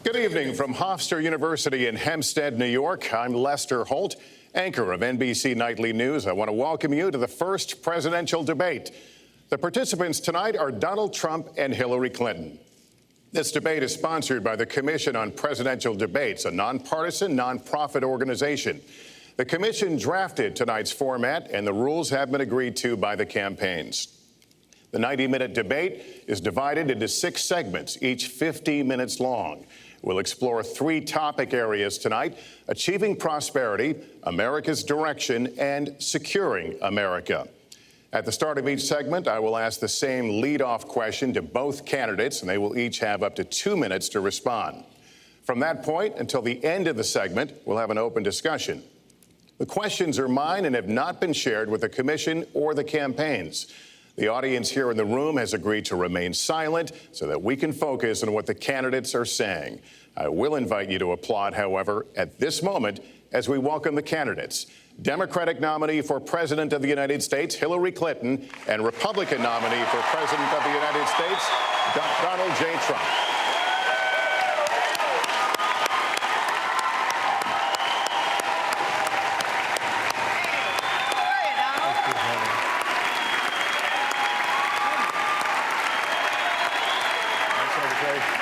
Good evening from Hofstra University in Hempstead, New York. I'm Lester Holt, anchor of NBC Nightly News. I want to welcome you to the first presidential debate. The participants tonight are Donald Trump and Hillary Clinton. This debate is sponsored by the Commission on Presidential Debates, a nonpartisan, nonprofit organization. The commission drafted tonight's format, and the rules have been agreed to by the campaigns. The 90-minute debate is divided into 6 segments, each 50 minutes long. We'll explore 3 topic areas tonight: achieving prosperity, America's direction, and securing America. At the start of each segment, I will ask the same lead-off question to both candidates, and they will each have up to 2 minutes to respond. From that point until the end of the segment, we'll have an open discussion. The questions are mine and have not been shared with the commission or the campaigns. The audience here in the room has agreed to remain silent so that we can focus on what the candidates are saying. I will invite you to applaud, however, at this moment as we welcome the candidates. Democratic nominee for President of the United States, Hillary Clinton, and Republican nominee for President of the United States, Donald J. Trump.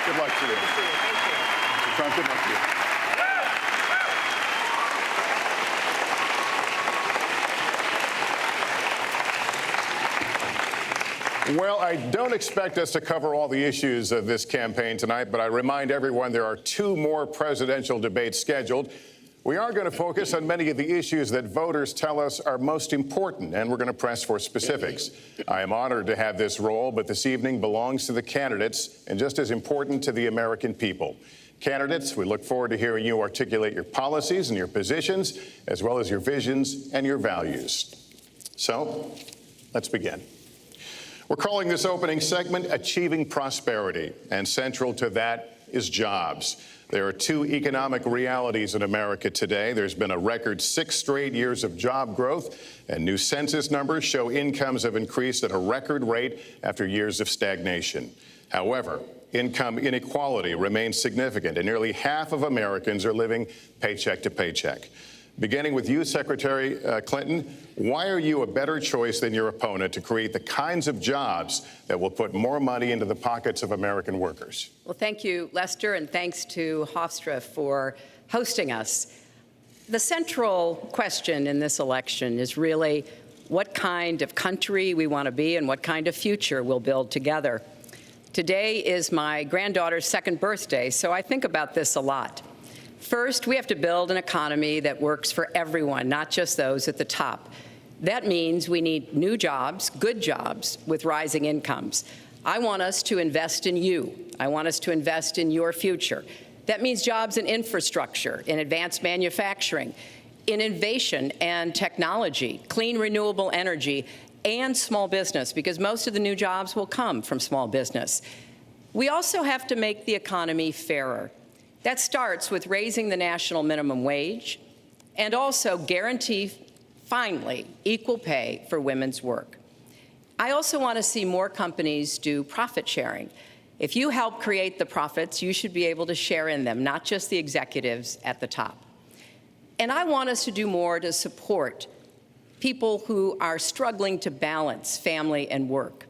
Good luck to you. Mr. Trump, good luck to you. Well, I don't expect us to cover all the issues of this campaign tonight, but I remind everyone there are 2 more presidential debates scheduled. We are going to focus on many of the issues that voters tell us are most important, and we're going to press for specifics. I am honored to have this role, but this evening belongs to the candidates and just as important to the American people. Candidates, we look forward to hearing you articulate your policies and your positions, as well as your visions and your values. So, let's begin. We're calling this opening segment Achieving Prosperity, and central to that is jobs. There are 2 economic realities in America today. There's been a record 6 straight years of job growth, and new census numbers show incomes have increased at a record rate after years of stagnation. However, income inequality remains significant, and nearly half of Americans are living paycheck to paycheck. Beginning with you, Secretary Clinton, why are you a better choice than your opponent to create the kinds of jobs that will put more money into the pockets of American workers? Well, thank you, Lester, and thanks to Hofstra for hosting us. The central question in this election is really what kind of country we want to be and what kind of future we'll build together. Today is my granddaughter's 2nd birthday, so I think about this a lot. First, we have to build an economy that works for everyone, not just those at the top. That means we need new jobs, good jobs, with rising incomes. I want us to invest in you. I want us to invest in your future. That means jobs in infrastructure, in advanced manufacturing, in innovation and technology, clean renewable energy, and small business, because most of the new jobs will come from small business. We also have to make the economy fairer. That starts with raising the national minimum wage and also guarantee, finally, equal pay for women's work. I also want to see more companies do profit sharing. If you help create the profits, you should be able to share in them, not just the executives at the top. And I want us to do more to support people who are struggling to balance family and work.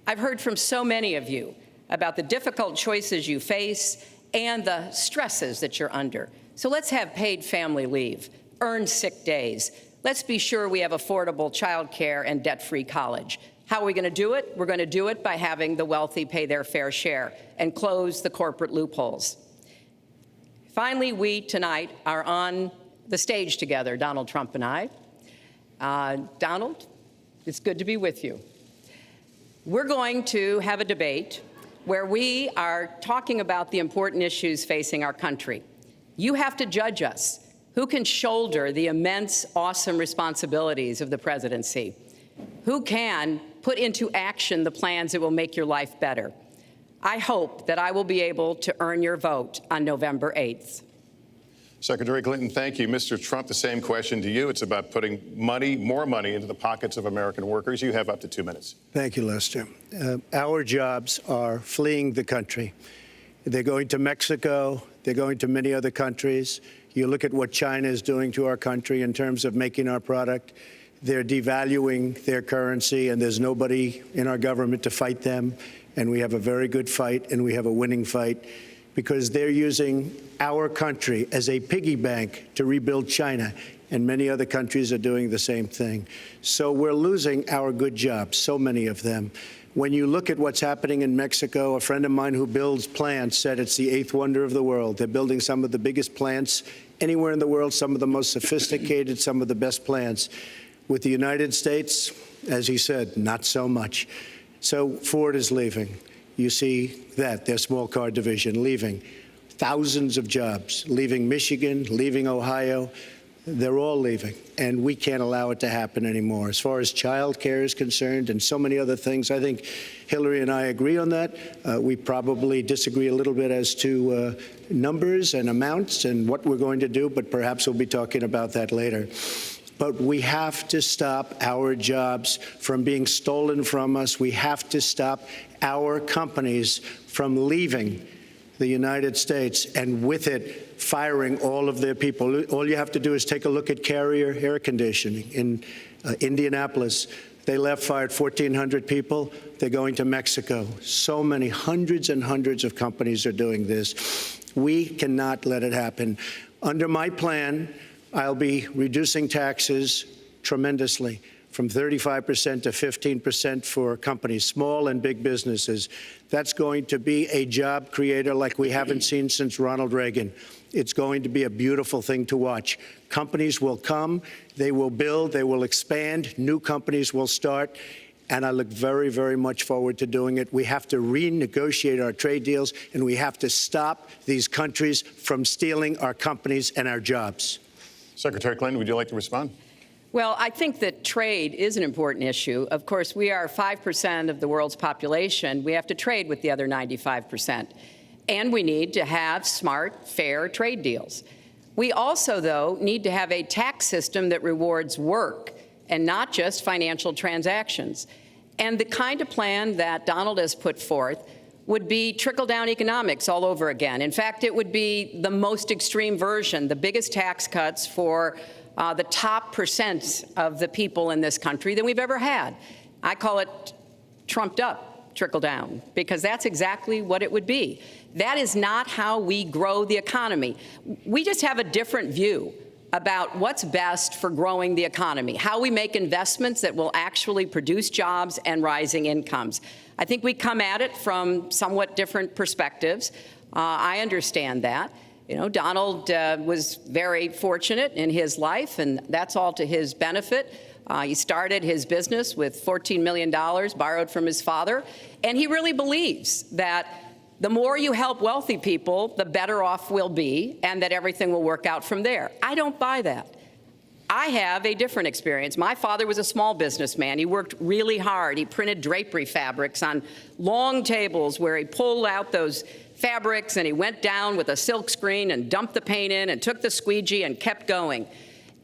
I've heard from so many of you about the difficult choices you face and the stresses that you're under. So let's have paid family leave, earned sick days. Let's be sure we have affordable childcare and debt-free college. How are we going to do it? We're going to do it by having the wealthy pay their fair share and close the corporate loopholes. Finally, we tonight are on the stage together, Donald Trump and I. Donald, it's good to be with you. We're going to have a debate where we are talking about the important issues facing our country. You have to judge us. Who can shoulder the immense, awesome responsibilities of the presidency? Who can put into action the plans that will make your life better? I hope that I will be able to earn your vote on November 8th. Secretary Clinton, thank you. Mr. Trump, the same question to you. It's about putting more money into the pockets of American workers. You have up to 2 minutes. Thank you, Lester. Our jobs are fleeing the country. They're going to Mexico. They're going to many other countries. You look at what China is doing to our country in terms of making our product. They're devaluing their currency, and there's nobody in our government to fight them. And we have a very good fight, and we have a winning fight, because they're using our country as a piggy bank to rebuild China. And many other countries are doing the same thing. So we're losing our good jobs, so many of them. When you look at what's happening in Mexico, a friend of mine who builds plants said it's the eighth wonder of the world. They're building some of the biggest plants anywhere in the world, some of the most sophisticated, some of the best plants. With the United States, as he said, not so much. So Ford is leaving. You see that, their small car division leaving. Thousands of jobs, leaving Michigan, leaving Ohio. They're all leaving, and we can't allow it to happen anymore. As far as child care is concerned and so many other things, I think Hillary and I agree on that. We probably disagree a little bit as to numbers and amounts and what we're going to do, but perhaps we'll be talking about that later. But we have to stop our jobs from being stolen from us. We have to stop our companies from leaving the United States, and with it, firing all of their people. All you have to do is take a look at Carrier Air Conditioning in Indianapolis. They fired 1,400 people. They're going to Mexico. So many, hundreds and hundreds of companies are doing this. We cannot let it happen. Under my plan, I'll be reducing taxes tremendously, from 35% to 15% for companies, small and big businesses. That's going to be a job creator like we haven't seen since Ronald Reagan. It's going to be a beautiful thing to watch. Companies will come, they will build, they will expand, new companies will start, and I look very, very much forward to doing it. We have to renegotiate our trade deals, and we have to stop these countries from stealing our companies and our jobs. Secretary Clinton, would you like to respond? Well, I think that trade is an important issue. Of course, we are 5% of the world's population. We have to trade with the other 95%. And we need to have smart, fair trade deals. We also, though, need to have a tax system that rewards work and not just financial transactions. And the kind of plan that Donald has put forth would be trickle-down economics all over again. In fact, it would be the most extreme version, the biggest tax cuts for the top percent of the people in this country than we've ever had. I call it trumped up trickle down, because that's exactly what it would be. That is not how we grow the economy. We just have a different view about what's best for growing the economy, how we make investments that will actually produce jobs and rising incomes. I think we come at it from somewhat different perspectives. I understand that. You know, Donald was very fortunate in his life, and that's all to his benefit. He started his business with $14 million borrowed from his father, and he really believes that the more you help wealthy people, the better off we'll be, and that everything will work out from there. I don't buy that. I have a different experience. My father was a small businessman. He worked really hard. He printed drapery fabrics on long tables where he pulled out those fabrics, and he went down with a silk screen and dumped the paint in and took the squeegee and kept going.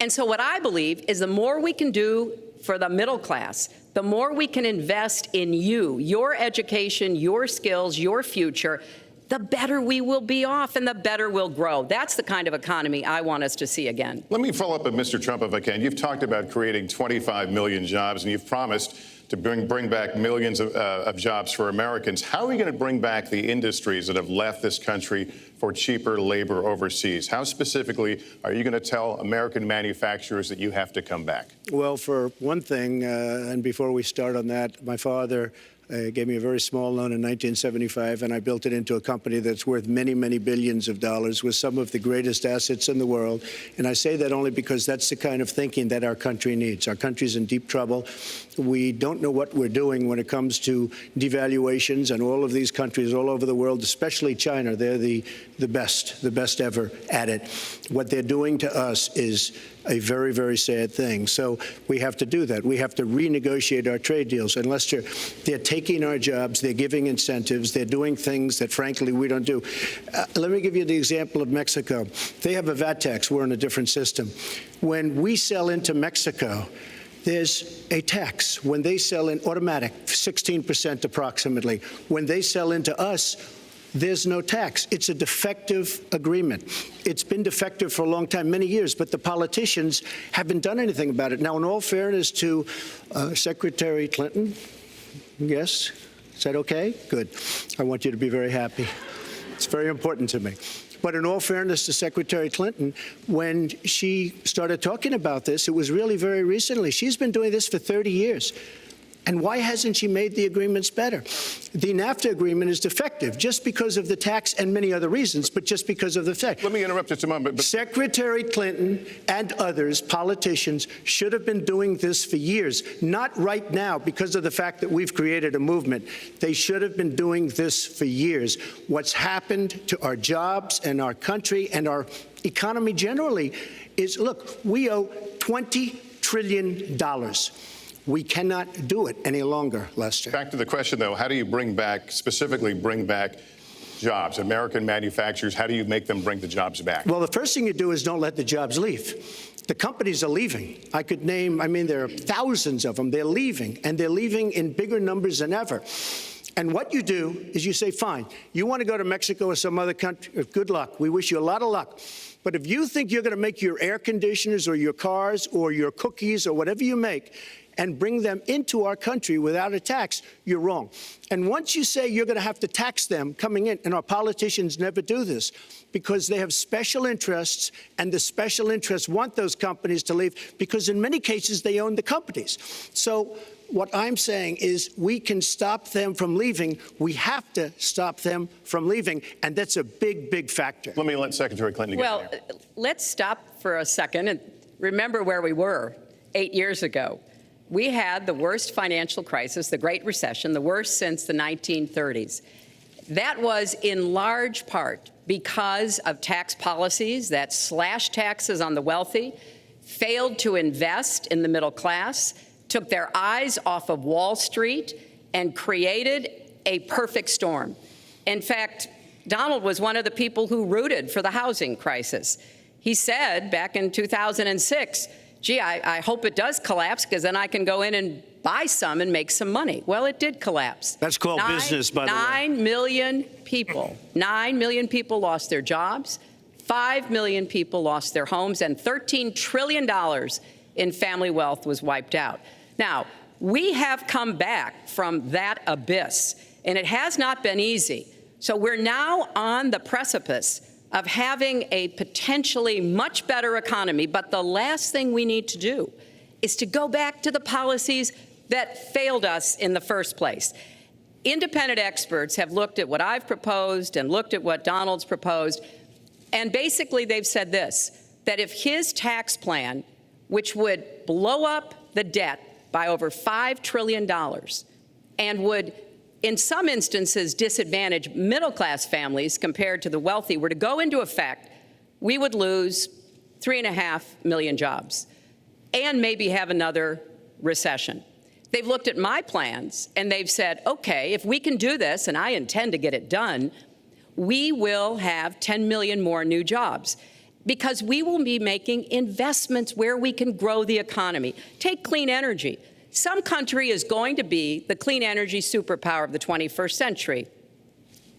And so what I believe is the more we can do for the middle class, the more we can invest in you, your education, your skills, your future, the better we will be off and the better we'll grow. That's the kind of economy I want us to see again. Let me follow up with Mr. Trump if I can. You've talked about creating 25 million jobs, and you've promised to bring back millions of jobs for Americans. How are we going to bring back the industries that have left this country for cheaper labor overseas? How specifically are you going to tell American manufacturers that you have to come back? Well, for one thing, and before we start on that, my father gave me a very small loan in 1975, and I built it into a company that's worth many, many billions of dollars with some of the greatest assets in the world. And I say that only because that's the kind of thinking that our country needs. Our country's in deep trouble. We don't know what we're doing when it comes to devaluations, and all of these countries all over the world, especially China, they're the best ever at it. What they're doing to us is a very, very sad thing. So we have to do that. We have to renegotiate our trade deals. And Lester, they're taking our jobs, they're giving incentives, they're doing things that, frankly, we don't do. Let me give you the example of Mexico. They have a VAT tax. We're in a different system. When we sell into Mexico, there's a tax. When they sell in automatic, 16% approximately. When they sell into us, there's no tax. It's a defective agreement. It's been defective for a long time, many years, but the politicians haven't done anything about it. Now, in all fairness to Secretary Clinton, yes, is that okay? Good. I want you to be very happy. It's very important to me. But in all fairness to Secretary Clinton, when she started talking about this, it was really very recently. She's been doing this for 30 years. And why hasn't she made the agreements better? The NAFTA agreement is defective just because of the tax and many other reasons, but just because of the fact. Let me interrupt just a moment. Secretary Clinton and others, politicians, should have been doing this for years, not right now because of the fact that we've created a movement. They should have been doing this for years. What's happened to our jobs and our country and our economy generally is, look, we owe $20 trillion. We cannot do it any longer, Lester. Back to the question, though, how do you specifically bring back jobs, American manufacturers? How do you make them bring the jobs back? Well, the first thing you do is don't let the jobs leave. The companies are leaving. I could name, there are thousands of them. They're leaving, and they're leaving in bigger numbers than ever. And what you do is you say, fine, you want to go to Mexico or some other country, good luck. We wish you a lot of luck. But if you think you're going to make your air conditioners or your cars or your cookies or whatever you make and bring them into our country without a tax, you're wrong. And once you say you're going to have to tax them coming in, and our politicians never do this because they have special interests, and the special interests want those companies to leave because in many cases they own the companies. So what I'm saying is we can stop them from leaving. We have to stop them from leaving, and that's a big, big factor. Let me let Secretary Clinton get in there. Let's stop for a second and remember where we were 8 years ago. We had the worst financial crisis, the Great Recession, the worst since the 1930s. That was in large part because of tax policies that slashed taxes on the wealthy, failed to invest in the middle class, took their eyes off of Wall Street, and created a perfect storm. In fact, Donald was one of the people who rooted for the housing crisis. He said back in 2006, gee, I hope it does collapse because then I can go in and buy some and make some money. Well, it did collapse. That's called business, by the way. 9 million people lost their jobs, 5 million people lost their homes, and $13 trillion in family wealth was wiped out. Now, we have come back from that abyss, and it has not been easy. So we're now on the precipice of having a potentially much better economy, but the last thing we need to do is to go back to the policies that failed us in the first place. Independent experts have looked at what I've proposed and looked at what Donald's proposed, and basically they've said this, that if his tax plan, which would blow up the debt by over $5 trillion and would in some instances disadvantage middle-class families compared to the wealthy, were to go into effect, we would lose 3.5 million jobs and maybe have another recession. They've looked at my plans and they've said, okay, if we can do this, and I intend to get it done, we will have 10 million more new jobs because we will be making investments where we can grow the economy. Take clean energy. Some country is going to be the clean energy superpower of the 21st century.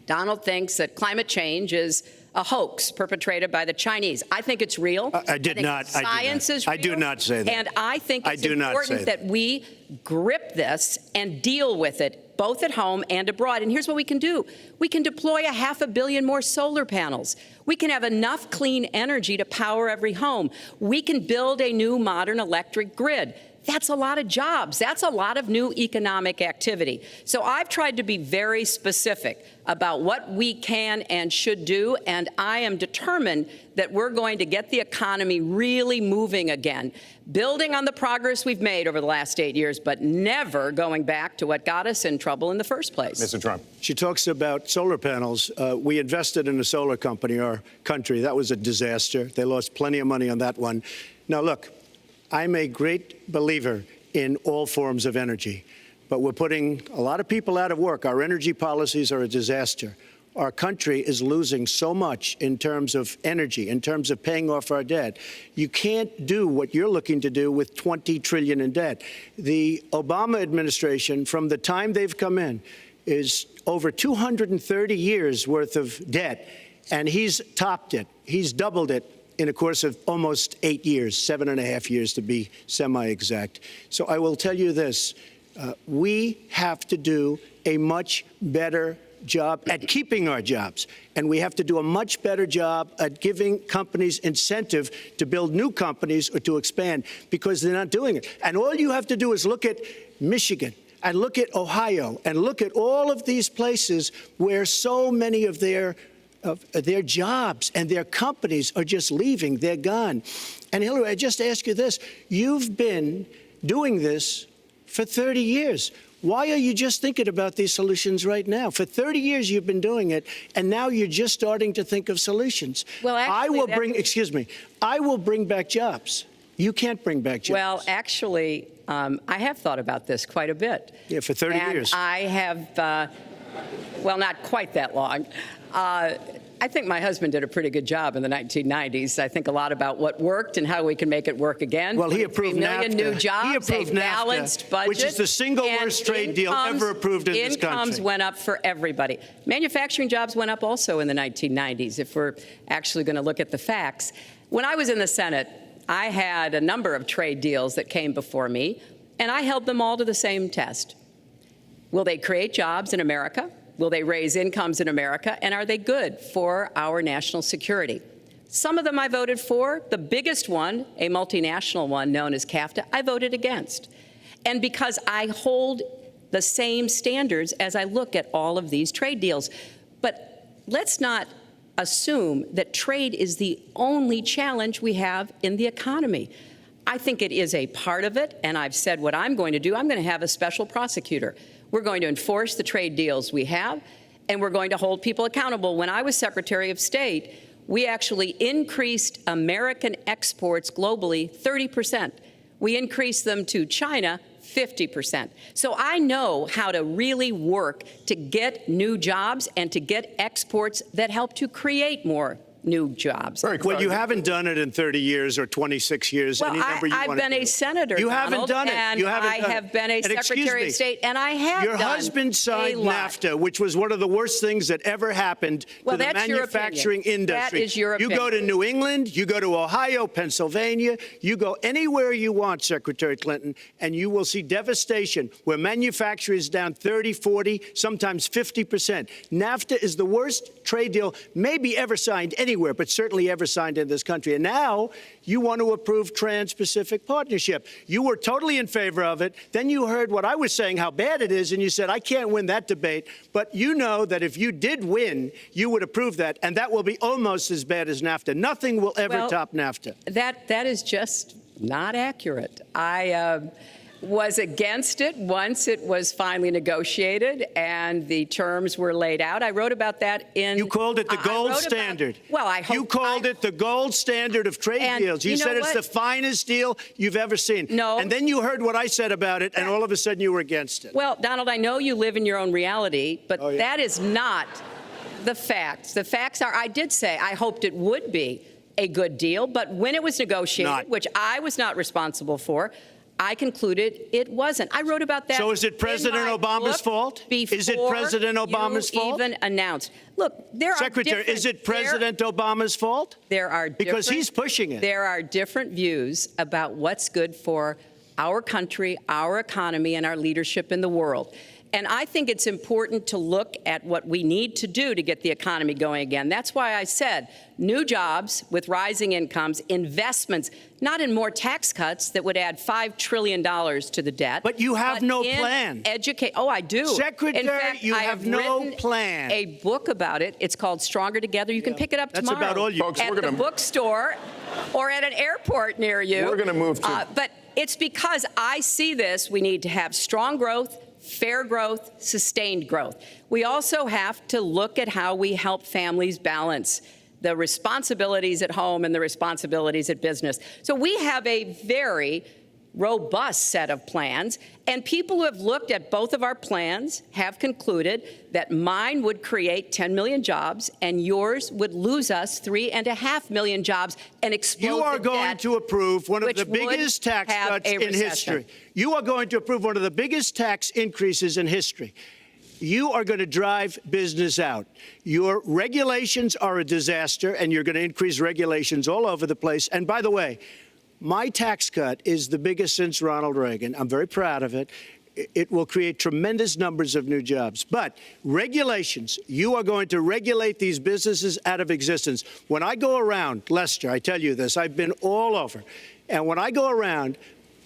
Donald thinks that climate change is a hoax perpetrated by the Chinese. I think it's real. I did not. Science is real. I do not say that. And I think it's important that we grip this and deal with it, both at home and abroad. And here's what we can do. We can deploy 500 million more solar panels. We can have enough clean energy to power every home. We can build a new modern electric grid. That's a lot of jobs. That's a lot of new economic activity. So I've tried to be very specific about what we can and should do, and I am determined that we're going to get the economy really moving again, building on the progress we've made over the last 8 years, but never going back to what got us in trouble in the first place. Mr. Trump. She talks about solar panels. We invested in a solar company, our country. That was a disaster. They lost plenty of money on that one. Now, look, I'm a great believer in all forms of energy, but we're putting a lot of people out of work. Our energy policies are a disaster. Our country is losing so much in terms of energy, in terms of paying off our debt. You can't do what you're looking to do with $20 trillion in debt. The Obama administration, from the time they've come in, is over 230 years worth of debt, and he's topped it. He's doubled it in a course of almost 8 years, 7.5 years to be semi-exact. So I will tell you this, we have to do a much better job at keeping our jobs, and we have to do a much better job at giving companies incentive to build new companies or to expand, because they're not doing it. And all you have to do is look at Michigan and look at Ohio and look at all of these places where so many of their jobs and their companies are just leaving. They're gone. And Hillary, I just ask you this. You've been doing this for 30 years. Why are you just thinking about these solutions right now? For 30 years you've been doing it, and now you're just starting to think of solutions. Well, actually, I will bring back jobs. You can't bring back jobs. Well, actually, I have thought about this quite a bit. Yeah, for 30 years. I have, well, not quite that long. I think my husband did a pretty good job in the 1990s. I think a lot about what worked and how we can make it work again. Well, he approved 3 million NAFTA. new jobs, He approved a balanced NAFTA, budget, which is the single worst trade deal ever approved in this country. Incomes went up for everybody. Manufacturing jobs went up also in the 1990s, if we're actually going to look at the facts. When I was in the Senate, I had a number of trade deals that came before me, and I held them all to the same test. Will they create jobs in America? Will they raise incomes in America? And are they good for our national security? Some of them I voted for. The biggest one, a multinational one known as CAFTA, I voted against. And because I hold the same standards as I look at all of these trade deals. But let's not assume that trade is the only challenge we have in the economy. I think it is a part of it, and I've said what I'm going to do. I'm going to have a special prosecutor. We're going to enforce the trade deals we have, and we're going to hold people accountable. When I was Secretary of State, we actually increased American exports globally 30%. We increased them to China 50%. So I know how to really work to get new jobs and to get exports that help to create more new jobs. Well, you haven't done it in 30 years or 26 years. Well, any number you I've want to been do. a senator, You Donald, haven't done it. And You haven't I done have it. been a And excuse Secretary me, of State, and I have Your done husband signed a lot. NAFTA, which was one of the worst things that ever happened Well, to the that's your manufacturing opinion. industry. That is your You go opinion. to New England, you go to Ohio, Pennsylvania, you go anywhere you want, Secretary Clinton, and you will see devastation where manufacturing is down 30, 40, sometimes 50%. NAFTA is the worst trade deal maybe ever signed anywhere, but certainly ever signed in this country. And now you want to approve Trans-Pacific Partnership. You were totally in favor of it. Then you heard what I was saying, how bad it is, and you said, I can't win that debate. But you know that if you did win, you would approve that, and that will be almost as bad as NAFTA. Nothing will ever top NAFTA. That is just not accurate. I was against it once it was finally negotiated and the terms were laid out. I wrote about that in... You called it the gold standard. Well, I hope... You called it the gold standard of trade deals. You said it's the finest deal you've ever seen. No. And then you heard what I said about it, and all of a sudden you were against it. Well, Donald, I know you live in your own reality, but that is not the facts. The facts are, I did say I hoped it would be a good deal, but when it was negotiated, which I was not responsible for, I concluded it wasn't. I wrote about that. So is it President Obama's fault? Is it President Obama's fault? Even announced. Look, there are Secretary, is it President Obama's fault? There are because he's pushing it. There are different views about what's good for our country, our economy, and our leadership in the world. And I think it's important to look at what we need to do to get the economy going again. That's why I said new jobs with rising incomes, investments, not in more tax cuts that would add $5 trillion to the debt. But you have no plan. Oh, I do. Secretary, in fact, you I have no plan. A book about it. It's called Stronger Together. You can pick it up tomorrow. That's about all you... Folks, at the bookstore or at an airport near you. We're going to move to... But it's because I see this. We need to have strong growth, fair growth, sustained growth. We also have to look at how we help families balance the responsibilities at home and the responsibilities at business. So we have a very robust set of plans, and people who have looked at both of our plans have concluded that mine would create 10 million jobs and yours would lose us 3.5 million jobs and explode You are the going debt, to approve one of the which would biggest tax have cuts a in recession. history. You are going to approve one of the biggest tax increases in history. you are going to drive business out. Your regulations are a disaster, and you're going to increase regulations all over the place. And by the way, my tax cut is the biggest since Ronald Reagan. I'm very proud of it. It will create tremendous numbers of new jobs. But regulations, you are going to regulate these businesses out of existence. When I go around, Lester, I tell you this, I've been all over. And when I go around,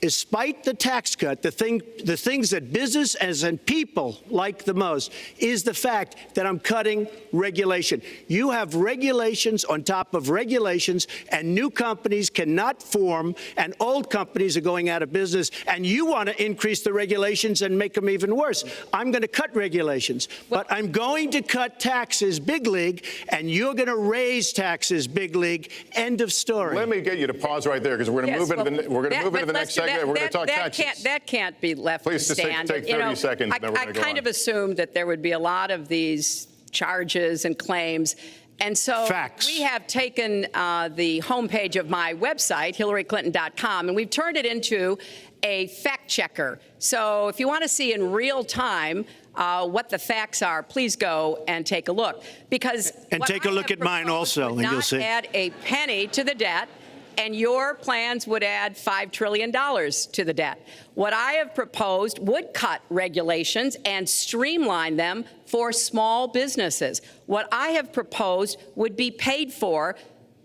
despite the tax cut, the things that business and people like the most is the fact that I'm cutting regulation. You have regulations on top of regulations, and new companies cannot form, and old companies are going out of business, and you want to increase the regulations and make them even worse. I'm going to cut regulations, but I'm going to cut taxes big league, and you're going to raise taxes big league. End of story. Let me get you to pause right there, because we're going to move into the next segment. We're going to talk taxes. That can't be left Please to stand. Take 30 seconds. And then we're I going to go kind on. of assumed that there would be a lot of these charges and claims. And so Facts. we have taken the homepage of my website, HillaryClinton.com, and we've turned it into a fact checker. So if you want to see in real time what the facts are, please go and take a look. And take a look at mine also, and you'll see. Not add a penny to the debt, and your plans would add $5 trillion to the debt. What I have proposed would cut regulations and streamline them for small businesses. What I have proposed would be paid for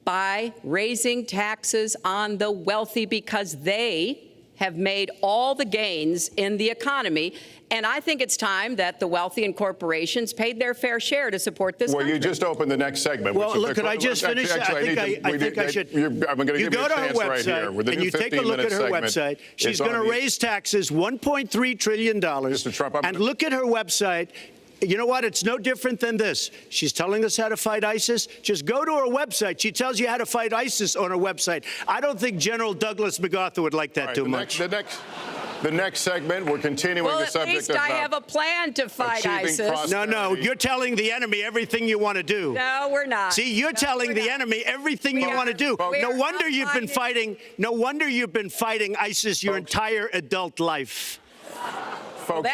by raising taxes on the wealthy, because they have made all the gains in the economy. And I think it's time that the wealthy and corporations paid their fair share to support this country. Well, you just opened the next segment. Well, which is look, could I just finish? Actually, I think I should. I'm going to give you a chance right here. With the and new you take a look 15-minute at her segment. website. She's It's going on to the- raise taxes $1.3 trillion. Mr. Trump, and look at her website. You know what? It's no different than this. She's telling us how to fight ISIS. Just go to her website. She tells you how to fight ISIS on her website. I don't think General Douglas MacArthur would like that All right, too much. The next segment, we're continuing Well, the at subject least of I have a plan to fight achieving ISIS. prosperity. No, you're telling the enemy everything you want to do. No, we're not. See, you're telling the enemy everything you want to do. we No are wonder you've been outlining- fighting. No wonder you've been fighting ISIS your entire adult life. Folks,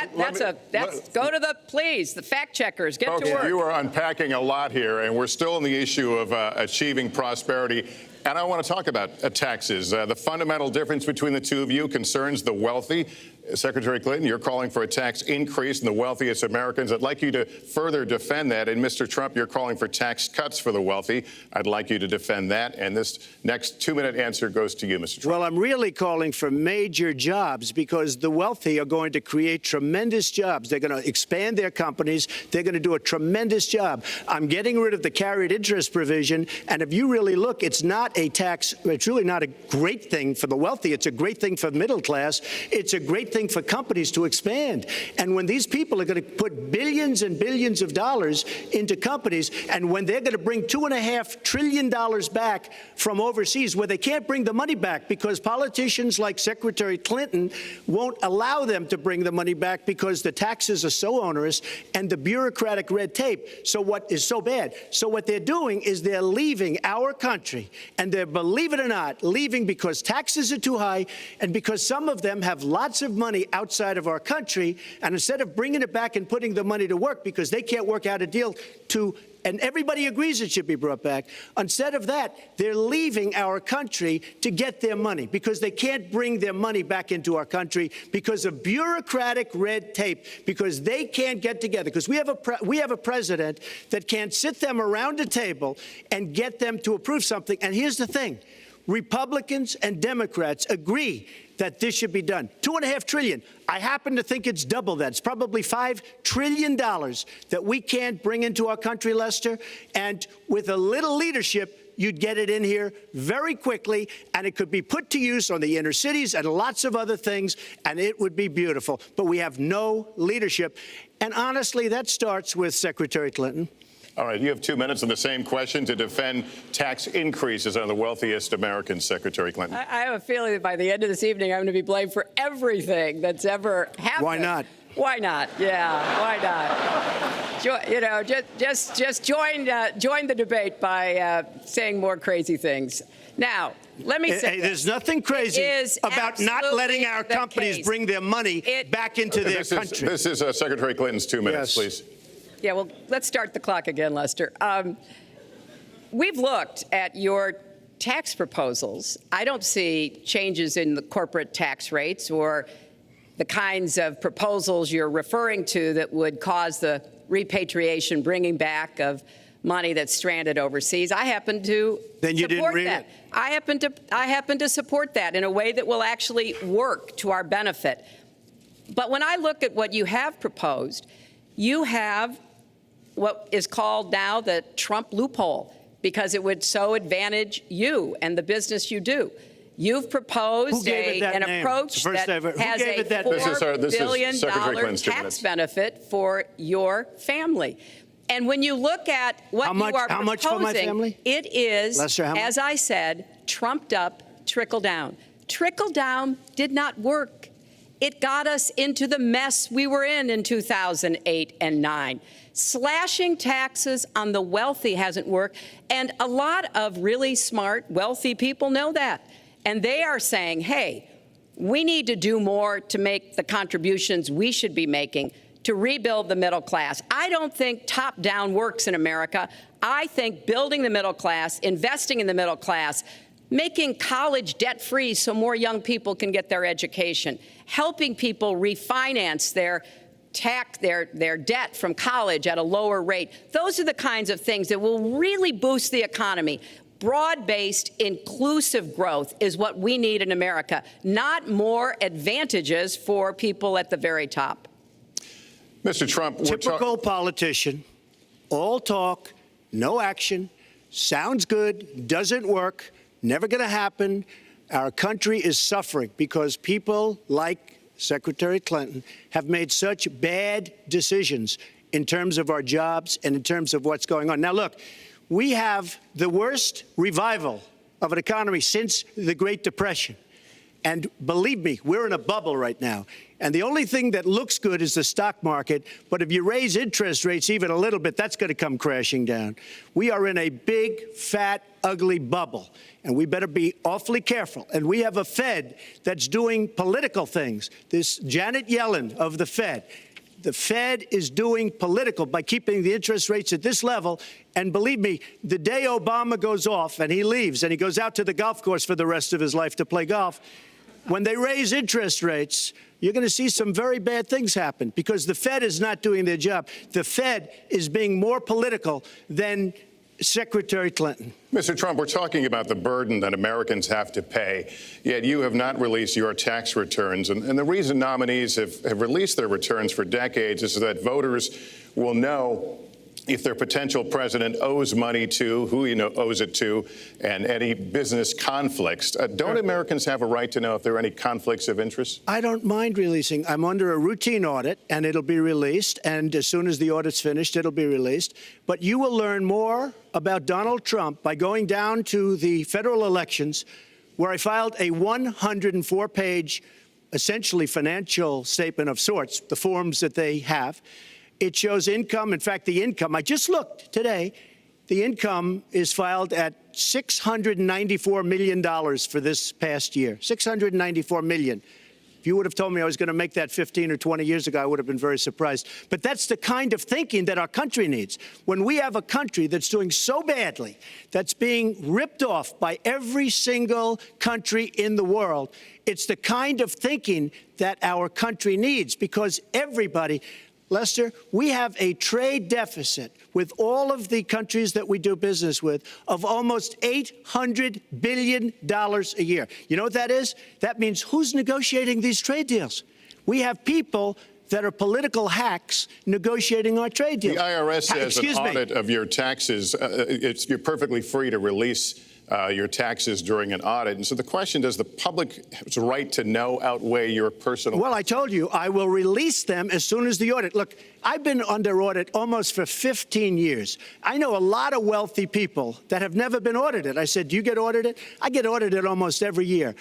Go to the fact checkers. Get folks, to work. you are unpacking a lot here, and we're still on the issue of achieving prosperity. And I want to talk about taxes. The fundamental difference between the two of you concerns the wealthy. Secretary Clinton, you're calling for a tax increase in the wealthiest Americans. I'd like you to further defend that. And Mr. Trump, you're calling for tax cuts for the wealthy. I'd like you to defend that. And this next 2-minute answer goes to you, Mr. Trump. Well, I'm really calling for major jobs, because the wealthy are going to create tremendous jobs. They're going to expand their companies. They're going to do a tremendous job. I'm getting rid of the carried interest provision. And if you really look, it's not a tax. It's really not a great thing for the wealthy. It's a great thing for the middle class. It's a great thing for companies to expand. And when these people are going to put billions and billions of dollars into companies, and when they're going to bring $2.5 trillion back from overseas, where they can't bring the money back because politicians like Secretary Clinton won't allow them to bring the money back because the taxes are so onerous and the bureaucratic red tape. So what is so bad? So what they're doing is they're leaving our country, and they're, believe it or not, leaving because taxes are too high and because some of them have lots of money outside of our country. And instead of bringing it back and putting the money to work because they can't work out a deal to, and everybody agrees it should be brought back, instead of that, they're leaving our country to get their money because they can't bring their money back into our country because of bureaucratic red tape, because they can't get together, because we have a president that can't sit them around a table and get them to approve something. And here's the thing. Republicans and Democrats agree that this should be done. $2.5 trillion. I happen to think it's double that. It's probably $5 trillion that we can't bring into our country, Lester. And with a little leadership, you'd get it in here very quickly, and it could be put to use on the inner cities and lots of other things, and it would be beautiful. But we have no leadership. And honestly, that starts with Secretary Clinton. All right, you have 2 minutes on the same question to defend tax increases on the wealthiest Americans, Secretary Clinton. I have a feeling that by the end of this evening, I'm going to be blamed for everything that's ever happened. Why not? Why not? Yeah, why not? just join the debate by saying more crazy things. Now, let me say, there's nothing crazy about not letting our companies bring their money back into their country. This is Secretary Clinton's 2 minutes, Yes. please. yeah, well, let's start the clock again, Lester. We've looked at your tax proposals. I don't see changes in the corporate tax rates or the kinds of proposals you're referring to that would cause the repatriation, bringing back of money that's stranded overseas. I happen to Then you support didn't read that. it. I happen to support that in a way that will actually work to our benefit. But when I look at what you have proposed, you have what is called now the Trump loophole, because it would so advantage you and the business you do. You've proposed Who gave it that an name? approach It's the first that ever- who has gave a it that $4 name? This is billion Secretary Clinton's 2 tax minutes. benefit for your family. And when you look at what How much- you are how proposing, much for my family? it is, Lester, how much? as I said, trumped up trickle down. Trickle down did not work. It got us into the mess we were in 2008 and 9. Slashing taxes on the wealthy hasn't worked, and a lot of really smart, wealthy people know that. And they are saying, hey, we need to do more to make the contributions we should be making to rebuild the middle class. I don't think top-down works in America. I think building the middle class, investing in the middle class, making college debt-free so more young people can get their education, helping people refinance their debt from college at a lower rate. Those are the kinds of things that will really boost the economy. Broad-based, inclusive growth is what we need in America, not more advantages for people at the very top. Mr. Trump, Typical politician, all talk, no action, sounds good, doesn't work, never going to happen. Our country is suffering because people like Secretary Clinton have made such bad decisions in terms of our jobs and in terms of what's going on. Now, look, we have the worst revival of an economy since the Great Depression. And believe me, we're in a bubble right now. And the only thing that looks good is the stock market. But if you raise interest rates even a little bit, that's going to come crashing down. We are in a big, fat, ugly bubble. And we better be awfully careful. And we have a Fed that's doing political things. This Janet Yellen of the Fed. The Fed is doing political by keeping the interest rates at this level. And believe me, the day Obama goes off and he leaves and he goes out to the golf course for the rest of his life to play golf, when they raise interest rates, you're going to see some very bad things happen because the Fed is not doing their job. The Fed is being more political than Secretary Clinton. Mr. Trump, we're talking about the burden that Americans have to pay, yet you have not released your tax returns. And the reason nominees have released their returns for decades is that voters will know if their potential president owes money to, who he owes it to, and any business conflicts. Don't Americans have a right to know if there are any conflicts of interest? I don't mind releasing. I'm under a routine audit, and it'll be released. And as soon as the audit's finished, it'll be released. But you will learn more about Donald Trump by going down to the federal elections, where I filed a 104-page, essentially financial statement of sorts, the forms that they have. It shows income. In fact, the income, I just looked today, the income is filed at $694 million for this past year. $694 million. If you would have told me I was going to make that 15 or 20 years ago, I would have been very surprised. But that's the kind of thinking that our country needs. When we have a country that's doing so badly, that's being ripped off by every single country in the world, it's the kind of thinking that our country needs because everybody, Lester, we have a trade deficit with all of the countries that we do business with of almost $800 billion a year. You know what that is? That means who's negotiating these trade deals? We have people that are political hacks negotiating our trade deals. The IRS has an audit of your taxes. You're perfectly free to release your taxes during an audit. And so the question, does the public's right to know outweigh your personal? Well, I told you, I will release them as soon as the audit. Look, I've been under audit almost for 15 years. I know a lot of wealthy people that have never been audited. I said, do you get audited? I get audited almost every year.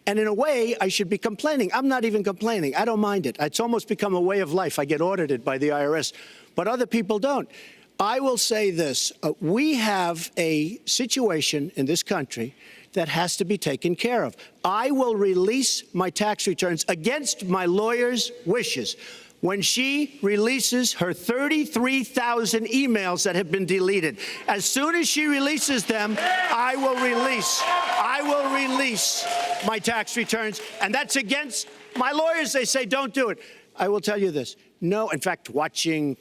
And in a way, I should be complaining. I'm not even complaining. I don't mind it. It's almost become a way of life. I get audited by the IRS, but other people don't. I will say this. We have a situation in this country that has to be taken care of. I will release my tax returns against my lawyer's wishes when she releases her 33,000 emails that have been deleted. As soon as she releases them, I will release my tax returns, and that's against my lawyers. They say don't do it. I will tell you this. No, in fact, watching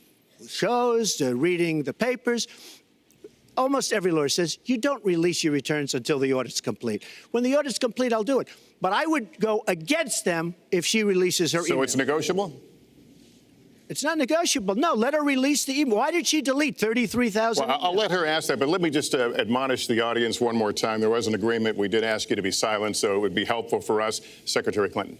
shows, reading the papers, almost every lawyer says you don't release your returns until the audit's complete. When the audit's complete, I'll do it. But I would go against them if she releases her email. So it's negotiable? It's not negotiable. No, let her release the email. Why did she delete 33,000? Well, I'll let her ask that, but let me just admonish the audience one more time. There was an agreement. We did ask you to be silent, so it would be helpful for us. Secretary Clinton.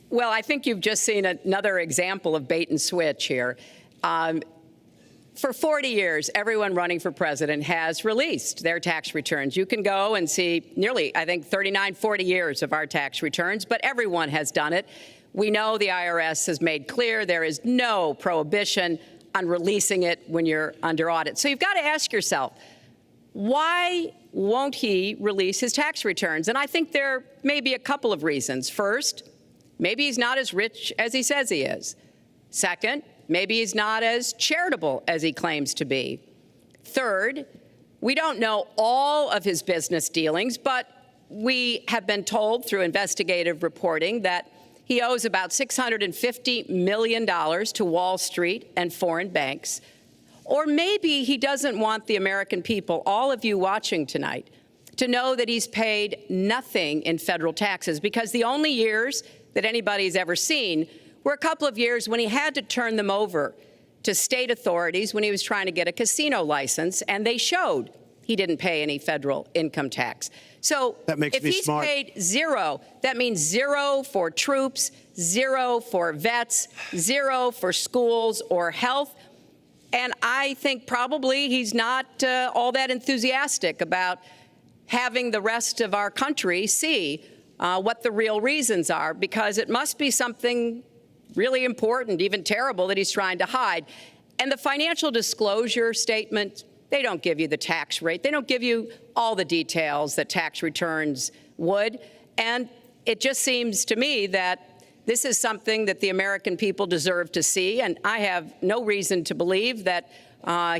Well, I think you've just seen another example of bait and switch here. For 40 years, everyone running for president has released their tax returns. You can go and see nearly, I think, 39, 40 years of our tax returns, but everyone has done it. We know the IRS has made clear there is no prohibition on releasing it when you're under audit. So you've got to ask yourself, why won't he release his tax returns? And I think there may be a couple of reasons. First, maybe he's not as rich as he says he is. Second, maybe he's not as charitable as he claims to be. Third, we don't know all of his business dealings, but we have been told through investigative reporting that he owes about $650 million to Wall Street and foreign banks. Or maybe he doesn't want the American people, all of you watching tonight, to know that he's paid nothing in federal taxes, because the only years that anybody's ever seen were a couple of years when he had to turn them over to state authorities when he was trying to get a casino license, and they showed he didn't pay any federal income tax. So if he's paid zero, that means zero for troops, zero for vets, zero for schools or health. And I think probably he's not all that enthusiastic about having the rest of our country see what the real reasons are, because it must be something really important, even terrible, that he's trying to hide. And the financial disclosure statement, they don't give you the tax rate. They don't give you all the details that tax returns would. And it just seems to me that this is something that the American people deserve to see. And I have no reason to believe that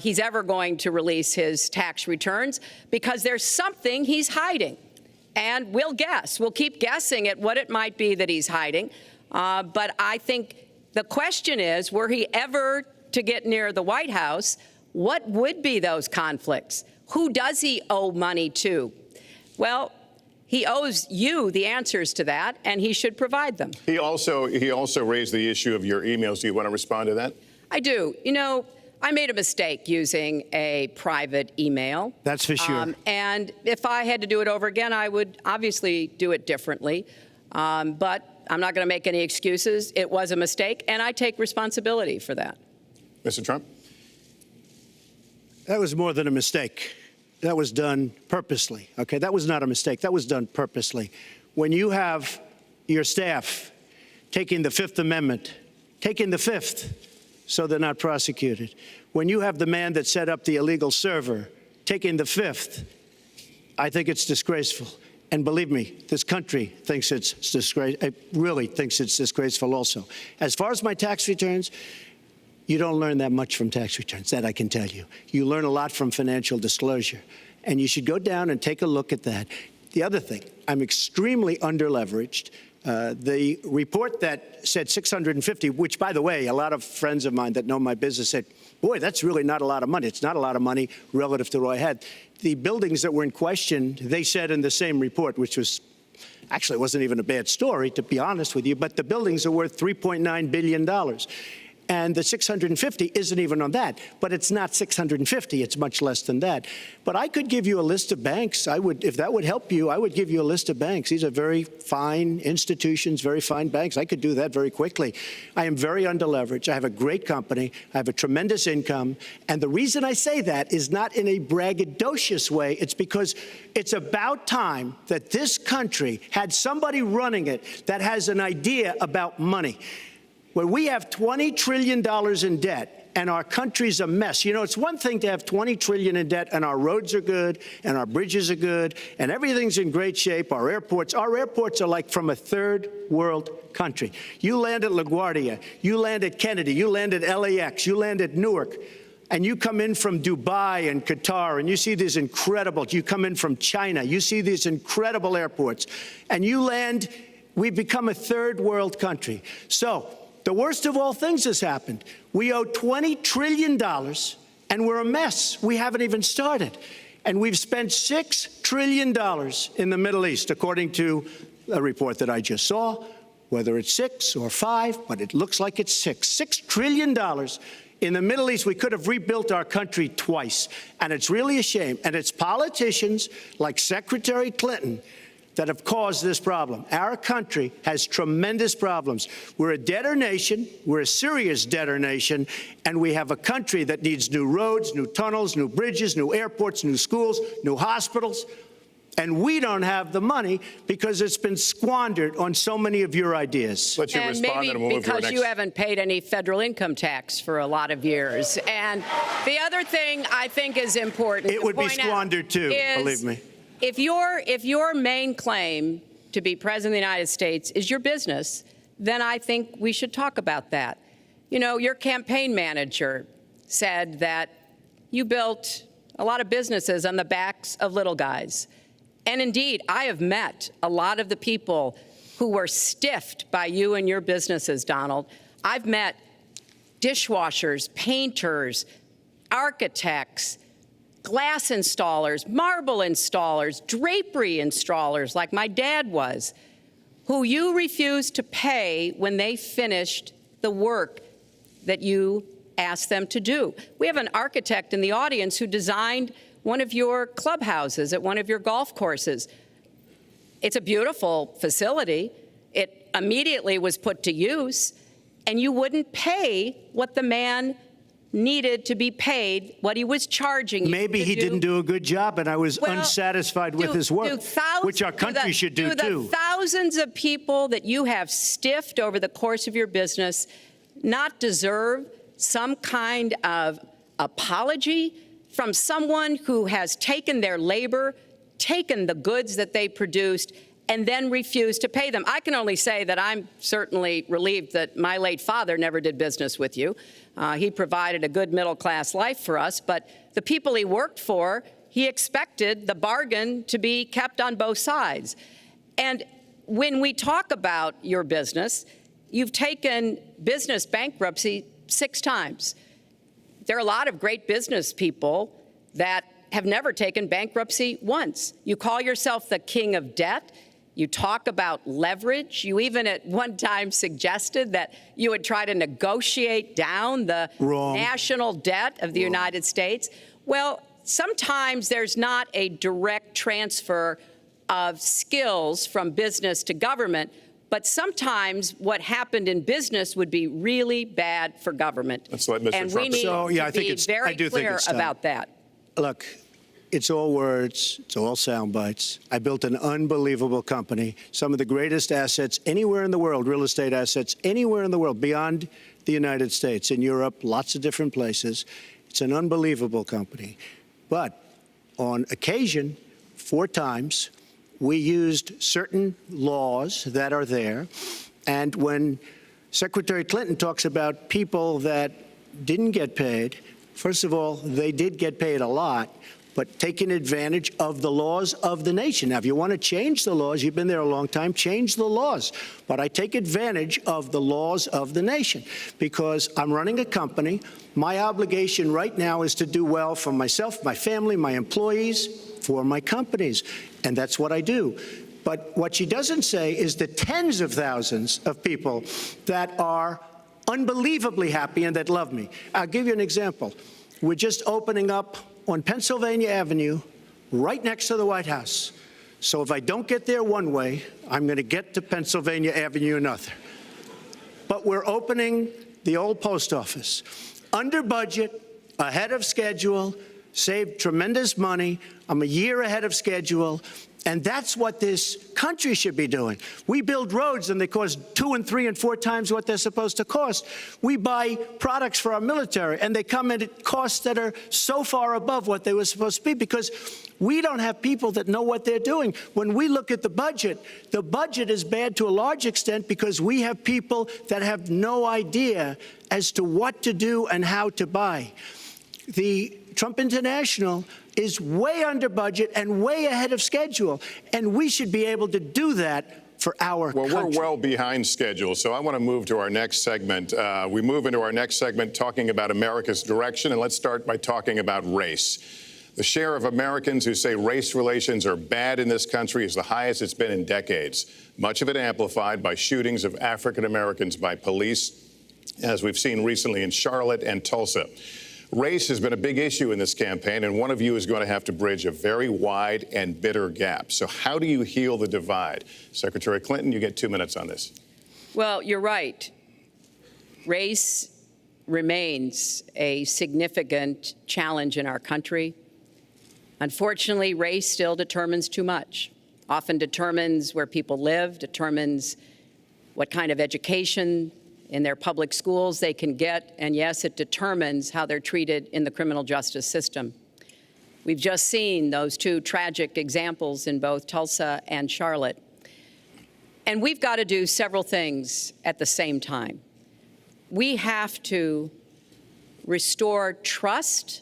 he's ever going to release his tax returns, because there's something he's hiding. And we'll guess. We'll keep guessing at what it might be that he's hiding. But I think the question is, were he ever to get near the White House, what would be those conflicts? Who does he owe money to? Well, he owes you the answers to that, and he should provide them. He also raised the issue of your emails. Do you want to respond to that? I do. You know, I made a mistake using a private email. That's for sure. And if I had to do it over again, I would obviously do it differently. But I'm not going to make any excuses. It was a mistake, and I take responsibility for that. Mr. Trump? That was more than a mistake. That was done purposely, okay? That was not a mistake. That was done purposely. When you have your staff taking the Fifth Amendment, taking the Fifth so they're not prosecuted, when you have the man that set up the illegal server taking the Fifth, I think it's disgraceful. And believe me, this country thinks it's disgraceful. It really thinks it's disgraceful also. As far as my tax returns, you don't learn that much from tax returns, that I can tell you. You learn a lot from financial disclosure, and you should go down and take a look at that. The other thing, I'm extremely underleveraged. The report that said 650, which, by the way, a lot of friends of mine that know my business said, boy, that's really not a lot of money. It's not a lot of money relative to what I had. The buildings that were in question, they said in the same report, which was actually, it wasn't even a bad story, to be honest with you, but the buildings are worth $3.9 billion. And the 650 isn't even on that. But it's not 650. It's much less than that. But I could give you a list of banks. I would, if that would help you, I would give you a list of banks. These are very fine institutions, very fine banks. I could do that very quickly. I am very underleveraged. I have a great company. I have a tremendous income. And the reason I say that is not in a braggadocious way. It's because it's about time that this country had somebody running it that has an idea about money. When we have $20 trillion in debt and our country's a mess, you know, it's one thing to have $20 trillion in debt and our roads are good and our bridges are good and everything's in great shape. Our airports are like from a third world country. You land at LaGuardia, you land at Kennedy, you land at LAX, you land at Newark, and you come in from Dubai and Qatar and you see these incredible, you come in from China, you see these incredible airports, and you land, we've become a third world country. So, the worst of all things has happened. We owe $20 trillion, and we're a mess. We haven't even started. And we've spent $6 trillion in the Middle East, according to a report that I just saw, whether it's 6 or 5, but it looks like it's 6. $6 trillion in the Middle East. We could have rebuilt our country twice, and it's really a shame. And it's politicians like Secretary Clinton that have caused this problem. Our country has tremendous problems. We're a debtor nation, we're a serious debtor nation, and we have a country that needs new roads, new tunnels, new bridges, new airports, new schools, new hospitals, and we don't have the money because it's been squandered on so many of your ideas. Let you and respond, maybe and we'll move to our because next. you haven't paid any federal income tax for a lot of years. And the other thing I think is important It to would be point out squandered too, is, believe me. If your main claim to be president of the United States is your business, then I think we should talk about that. You know, your campaign manager said that you built a lot of businesses on the backs of little guys. And indeed, I have met a lot of the people who were stiffed by you and your businesses, Donald. I've met dishwashers, painters, architects, glass installers, marble installers, drapery installers, like my dad was, who you refused to pay when they finished the work that you asked them to do. We have an architect in the audience who designed one of your clubhouses at one of your golf courses. It's a beautiful facility. It immediately was put to use, and you wouldn't pay what the man needed to be paid, what he was charging you. Maybe he didn't do a good job, and I was unsatisfied with his work, which our country should do too. The thousands of people that you have stiffed over the course of your business not deserve some kind of apology from someone who has taken their labor, taken the goods that they produced, and then refused to pay them? I can only say that I'm certainly relieved that my late father never did business with you. He provided a good middle-class life for us, but the people he worked for, he expected the bargain to be kept on both sides. And when we talk about your business, you've taken business bankruptcy 6 times. There are a lot of great business people that have never taken bankruptcy once. You call yourself the king of debt. You talk about leverage. You even at one time suggested that you would try to negotiate down the national debt of the United States. Well, sometimes there's not a direct transfer of skills from business to government, but sometimes what happened in business would be really bad for government. Let's let Mr. And Trump. we need to be very clear about that. Look, it's all words, it's all sound bites. I built an unbelievable company, some of the greatest assets anywhere in the world, real estate assets anywhere in the world, beyond the United States, in Europe, lots of different places. It's an unbelievable company. But on occasion, 4 times, we used certain laws that are there. And when Secretary Clinton talks about people that didn't get paid, first of all, they did get paid a lot, but taking advantage of the laws of the nation. Now, if you want to change the laws, you've been there a long time, change the laws. But I take advantage of the laws of the nation because I'm running a company. My obligation right now is to do well for myself, my family, my employees, for my companies. And that's what I do. But what she doesn't say is the tens of thousands of people that are unbelievably happy and that love me. I'll give you an example. We're just opening up on Pennsylvania Avenue, right next to the White House. So if I don't get there one way, I'm going to get to Pennsylvania Avenue another. But we're opening the old post office under budget, ahead of schedule, saved tremendous money. I'm a year ahead of schedule. And that's what this country should be doing. We build roads and they cost 2 and 3 and 4 times what they're supposed to cost. We buy products for our military and they come in at costs that are so far above what they were supposed to be because we don't have people that know what they're doing. When we look at the budget is bad to a large extent because we have people that have no idea as to what to do and how to buy. The Trump International is way under budget and way ahead of schedule, and we should be able to do that for our country. Well, we're well behind schedule, so I want to move to our next segment. We move into our next segment talking about America's direction, and let's start by talking about race. The share of Americans who say race relations are bad in this country is the highest it's been in decades, much of it amplified by shootings of African Americans by police, as we've seen recently in Charlotte and Tulsa. Race has been a big issue in this campaign, and one of you is going to have to bridge a very wide and bitter gap. So how do you heal the divide? Secretary Clinton, you get 2 minutes on this. Well, you're right. Race remains a significant challenge in our country. Unfortunately, race still determines too much, often determines where people live, determines what kind of education in their public schools they can get, and yes, it determines how they're treated in the criminal justice system. We've just seen those 2 tragic examples in both Tulsa and Charlotte. And we've got to do several things at the same time. We have to restore trust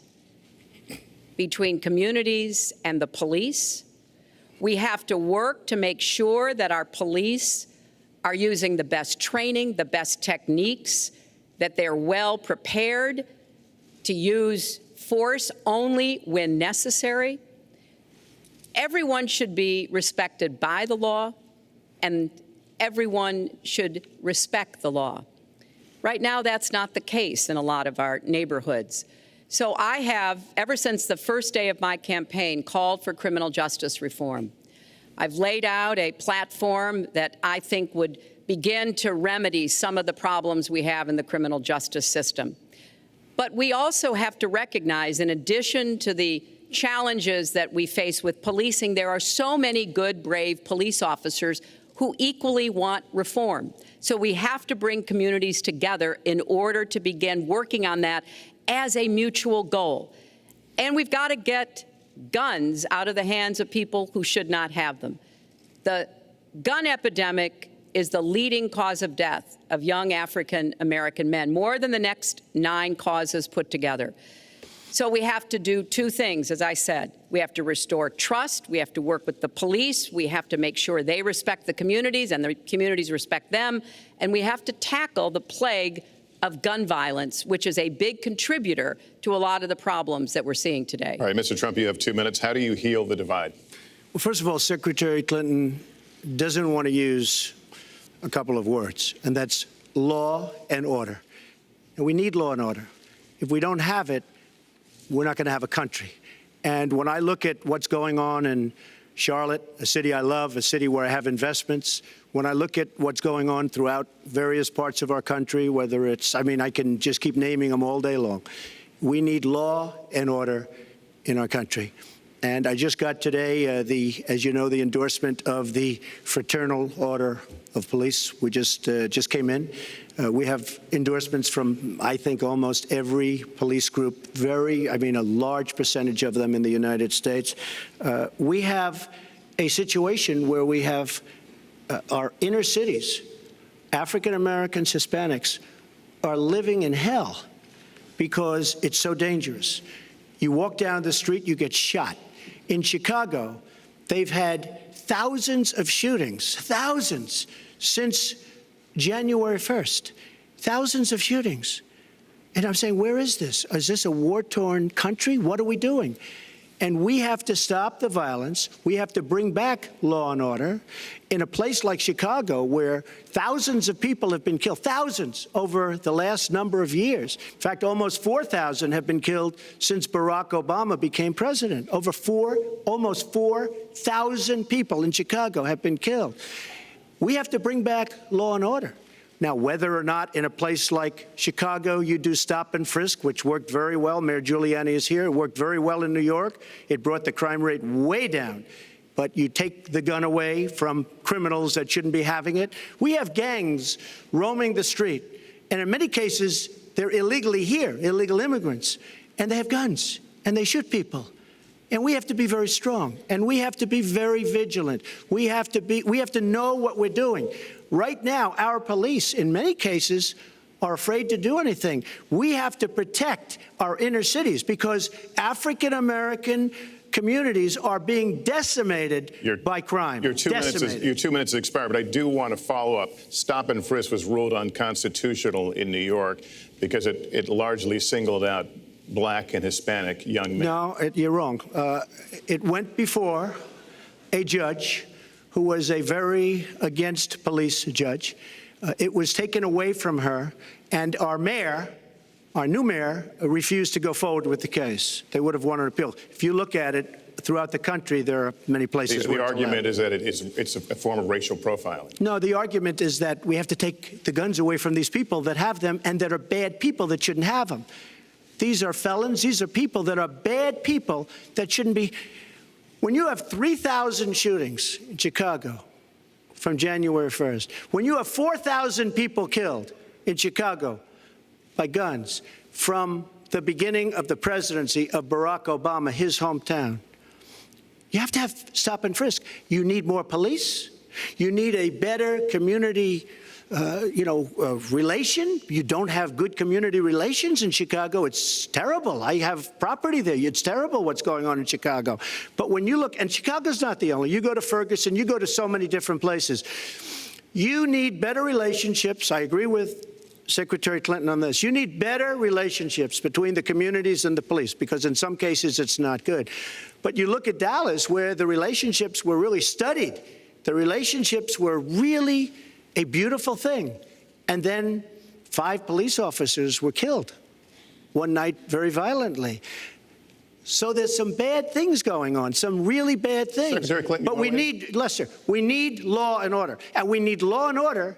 between communities and the police. We have to work to make sure that our police are using the best training, the best techniques, that they're well prepared to use force only when necessary. Everyone should be respected by the law, and everyone should respect the law. Right now, that's not the case in a lot of our neighborhoods. So I have, ever since the first day of my campaign, called for criminal justice reform. I've laid out a platform that I think would begin to remedy some of the problems we have in the criminal justice system. But we also have to recognize, in addition to the challenges that we face with policing, there are so many good, brave police officers who equally want reform. So we have to bring communities together in order to begin working on that as a mutual goal. And we've got to get guns out of the hands of people who should not have them. The gun epidemic is the leading cause of death of young African American men, more than the next 9 causes put together. So we have to do 2 things, as I said. We have to restore trust. We have to work with the police. We have to make sure they respect the communities and the communities respect them. And we have to tackle the plague of gun violence, which is a big contributor to a lot of the problems that we're seeing today. All right, Mr. Trump, you have 2 minutes. How do you heal the divide? Well, first of all, Secretary Clinton doesn't want to use a couple of words, and that's law and order. And we need law and order. If we don't have it, we're not going to have a country. And when I look at what's going on in Charlotte, a city I love, a city where I have investments, when I look at what's going on throughout various parts of our country, whether it's, I mean, I can just keep naming them all day long. We need law and order in our country. And I just got today, as you know, the endorsement of the Fraternal Order of Police. We just came in. We have endorsements from, I think, almost every police group, a large percentage of them in the United States. We have a situation where we have our inner cities, African Americans, Hispanics, are living in hell because it's so dangerous. You walk down the street, you get shot. In Chicago, they've had thousands of shootings, thousands, since January 1st. Thousands of shootings. And I'm saying, where is this? Is this a war-torn country? What are we doing? And we have to stop the violence. We have to bring back law and order. In a place like Chicago, where thousands of people have been killed, thousands over the last number of years. In fact, almost 4,000 have been killed since Barack Obama became president. Almost 4,000 people in Chicago have been killed. We have to bring back law and order. Now, whether or not in a place like Chicago you do stop and frisk, which worked very well, Mayor Giuliani is here, it worked very well in New York, it brought the crime rate way down. But you take the gun away from criminals that shouldn't be having it. We have gangs roaming the street, and in many cases, they're illegally here, illegal immigrants, and they have guns, and they shoot people. And we have to be very strong, and we have to be very vigilant. We have to know what we're doing. Right now, our police, in many cases, are afraid to do anything. We have to protect our inner cities because African-American communities are being decimated by crime. Your 2 minutes expired, but I do want to follow up. Stop and frisk was ruled unconstitutional in New York because it largely singled out Black and Hispanic young men. No, you're wrong. It went before a judge who was a very against police judge. It was taken away from her, and our new mayor, refused to go forward with the case. They would have won an appeal. If you look at it throughout the country, there are many places where the argument is that it's a form of racial profiling. No, the argument is that we have to take the guns away from these people that have them and that are bad people that shouldn't have them. These are felons. These are people that are bad people that shouldn't be. When you have 3,000 shootings in Chicago from January 1st, when you have 4,000 people killed in Chicago by guns from the beginning of the presidency of Barack Obama, his hometown, you have to have stop and frisk. You need more police. You need a better community relation. You don't have good community relations in Chicago. It's terrible. I have property there. It's terrible what's going on in Chicago. But when you look, and Chicago's not the only, you go to Ferguson, you go to so many different places. You need better relationships. I agree with Secretary Clinton on this. You need better relationships between the communities and the police, because in some cases it's not good. But you look at Dallas, where the relationships were really studied. The relationships were really a beautiful thing. And then 5 police officers were killed one night very violently. So there's some bad things going on, some really bad things. Secretary Clinton, but we need, Lester, we need law and order. And we need law and order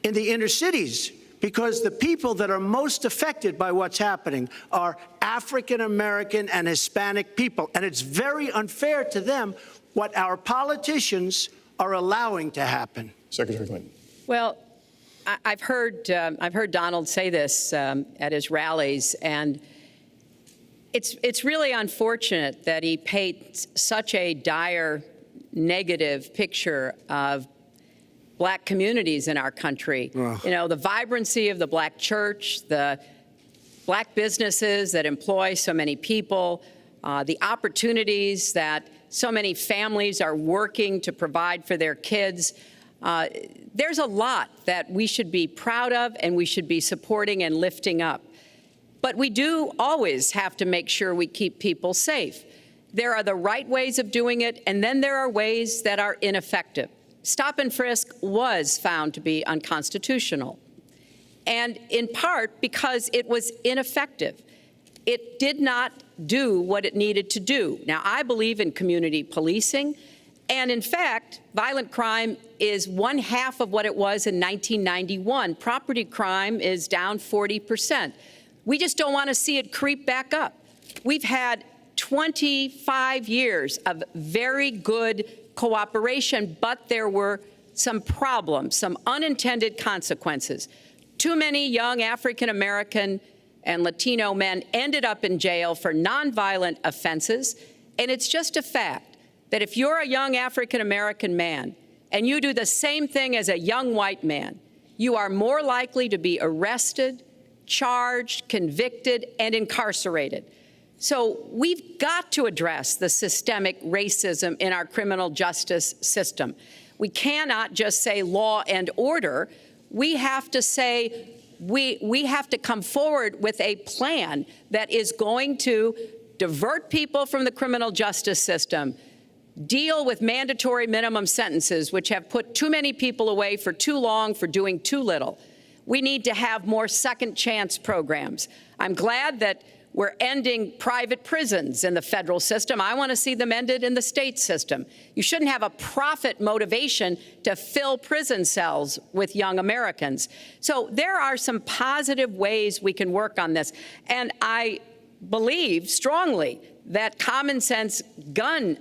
in the inner cities, because the people that are most affected by what's happening are African-American and Hispanic people. And it's very unfair to them what our politicians are allowing to happen. Secretary Clinton. Well, I've heard Donald say this at his rallies, and it's really unfortunate that he paints such a dire, negative picture of Black communities in our country. Ugh. You know, the vibrancy of the Black church, the Black businesses that employ so many people, the opportunities that so many families are working to provide for their kids. There's a lot that we should be proud of and we should be supporting and lifting up. But we do always have to make sure we keep people safe. There are the right ways of doing it, and then there are ways that are ineffective. Stop and frisk was found to be unconstitutional, and in part because it was ineffective. It did not do what it needed to do. Now, I believe in community policing, and in fact, violent crime is 1/2 of what it was in 1991. Property crime is down 40%. We just don't want to see it creep back up. We've had 25 years of very good cooperation, but there were some problems, some unintended consequences. Too many young African-American and Latino men ended up in jail for nonviolent offenses, and it's just a fact that if you're a young African-American man and you do the same thing as a young white man, you are more likely to be arrested, charged, convicted, and incarcerated. So we've got to address the systemic racism in our criminal justice system. We cannot just say law and order. We have to say we have to come forward with a plan that is going to divert people from the criminal justice system, deal with mandatory minimum sentences, which have put too many people away for too long for doing too little. We need to have more second chance programs. I'm glad that we're ending private prisons in the federal system. I want to see them ended in the state system. You shouldn't have a profit motivation to fill prison cells with young Americans. So there are some positive ways we can work on this. And I believe strongly that common sense gun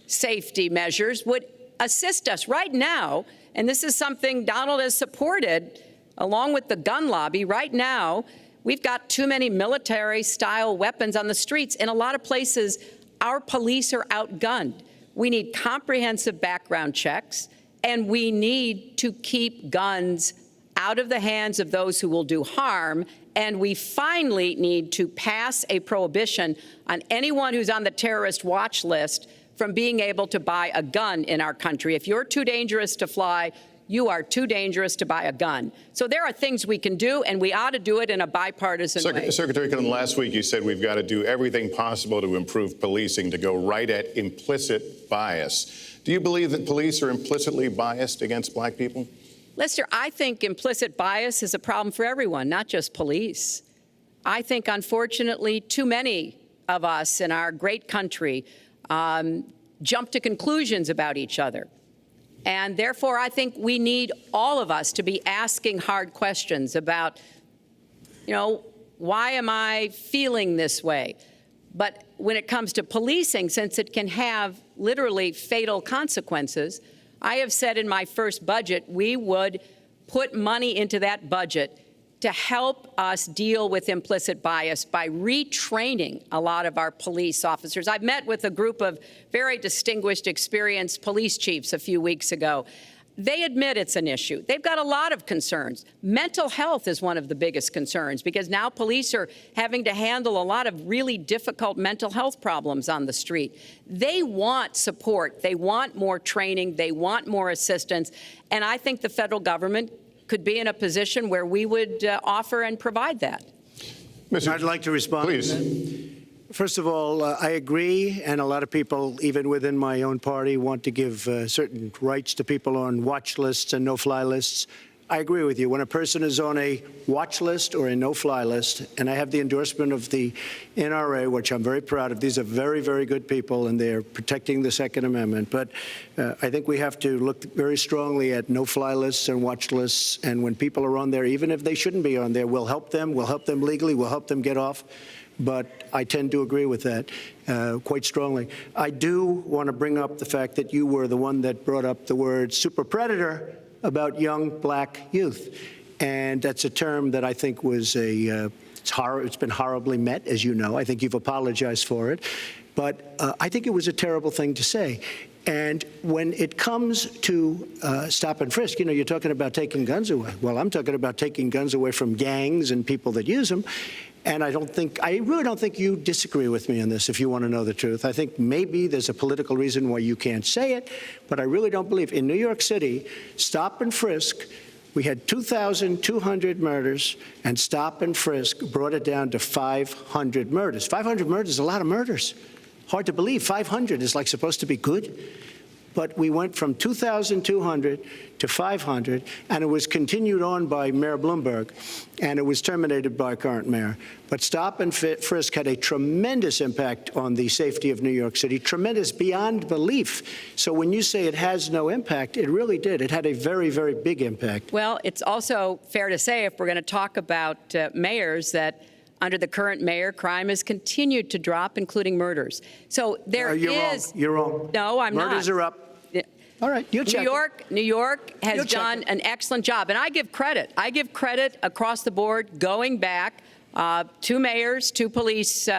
safety measures would assist us right now. And this is something Donald has supported along with the gun lobby. Right now, we've got too many military-style weapons on the streets. In a lot of places, our police are outgunned. We need comprehensive background checks, and we need to keep guns out of the hands of those who will do harm. And we finally need to pass a prohibition on anyone who's on the terrorist watch list from being able to buy a gun in our country. If you're too dangerous to fly, you are too dangerous to buy a gun. So there are things we can do, and we ought to do it in a bipartisan way. Secretary Clinton, last week you said we've got to do everything possible to improve policing, to go right at implicit bias. Do you believe that police are implicitly biased against black people? Lester, I think implicit bias is a problem for everyone, not just police. I think, unfortunately, too many of us in our great country jump to conclusions about each other. And therefore, I think we need all of us to be asking hard questions about, why am I feeling this way? But when it comes to policing, since it can have literally fatal consequences, I have said in my first budget we would put money into that budget to help us deal with implicit bias by retraining a lot of our police officers. I met with a group of very distinguished, experienced police chiefs a few weeks ago. They admit it's an issue. They've got a lot of concerns. Mental health is one of the biggest concerns because now police are having to handle a lot of really difficult mental health problems on the street. They want support. They want more training. They want more assistance. And I think the federal government could be in a position where we would offer and provide that. I'd like to respond. Please. First of all, I agree, and a lot of people, even within my own party, want to give certain rights to people on watch lists and no-fly lists. I agree with you. When a person is on a watch list or a no-fly list, and I have the endorsement of the NRA, which I'm very proud of. These are very, very good people, and they're protecting the Second Amendment. But I think we have to look very strongly at no-fly lists and watch lists. And when people are on there, even if they shouldn't be on there, we'll help them. We'll help them legally. We'll help them get off. But I tend to agree with that quite strongly. I do want to bring up the fact that you were the one that brought up the word super predator about young black youth. And that's a term that I think was it's been horribly met, as you know. I think you've apologized for it. But I think it was a terrible thing to say. And when it comes to stop and frisk, you're talking about taking guns away. Well, I'm talking about taking guns away from gangs and people that use them. And I really don't think you disagree with me on this, if you want to know the truth. I think maybe there's a political reason why you can't say it, but I really don't believe. In New York City, stop and frisk, we had 2,200 murders, and stop and frisk brought it down to 500 murders. 500 murders is a lot of murders. Hard to believe. 500 is supposed to be good. But we went from 2,200 to 500, and it was continued on by Mayor Bloomberg, and it was terminated by current mayor. But stop and frisk had a tremendous impact on the safety of New York City, tremendous beyond belief. So when you say it has no impact, it really did. It had a very, very big impact. Well, it's also fair to say, if we're going to talk about mayors, that under the current mayor, crime has continued to drop, including murders. So there is. You're wrong. No, I'm not. Murders are up. All right, you'll check. New York has done an excellent job, and I give credit. I give credit across the board, going back to mayors, to police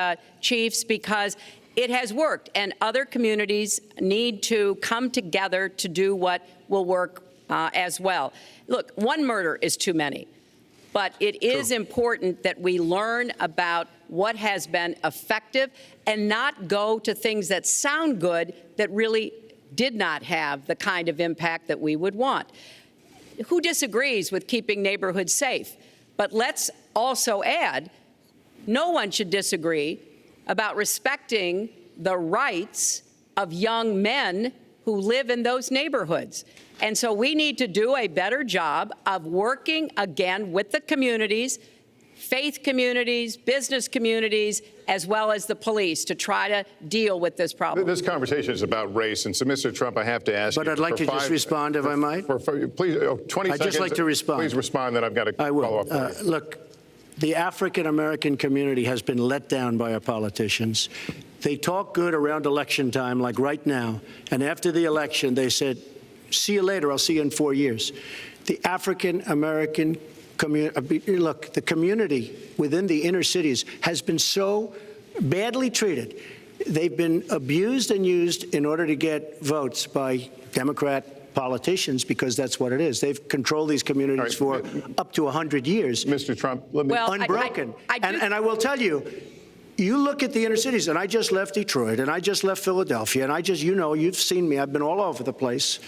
chiefs, because it has worked, and other communities need to come together to do what will work as well. Look, one murder is too many. But it is important that we learn about what has been effective and not go to things that sound good that really did not have the kind of impact that we would want. Who disagrees with keeping neighborhoods safe? But let's also add, no one should disagree about respecting the rights of young men who live in those neighborhoods. And so we need to do a better job of working again with the communities, faith communities, business communities, as well as the police to try to deal with this problem. This conversation is about race, and so, Mr. Trump, I have to ask you. But I'd like to just respond, if I might. Please, 20 seconds. I'd just like to respond. Please respond, then I've got to I will. follow up. For you. Look, the African-American community has been let down by our politicians. They talk good around election time, like right now, and after the election, they said, see you later, I'll see you in 4 years. The African-American community, look, the community within the inner cities has been so badly treated. They've been abused and used in order to get votes by Democrat politicians, because that's what it is. They've controlled these communities for up to 100 years. Mr. Trump, let me. Well, Unbroken. I And I will tell you, you look at the inner cities, and I just left Detroit, and I just left Philadelphia, and you've seen me. I've been all over the place.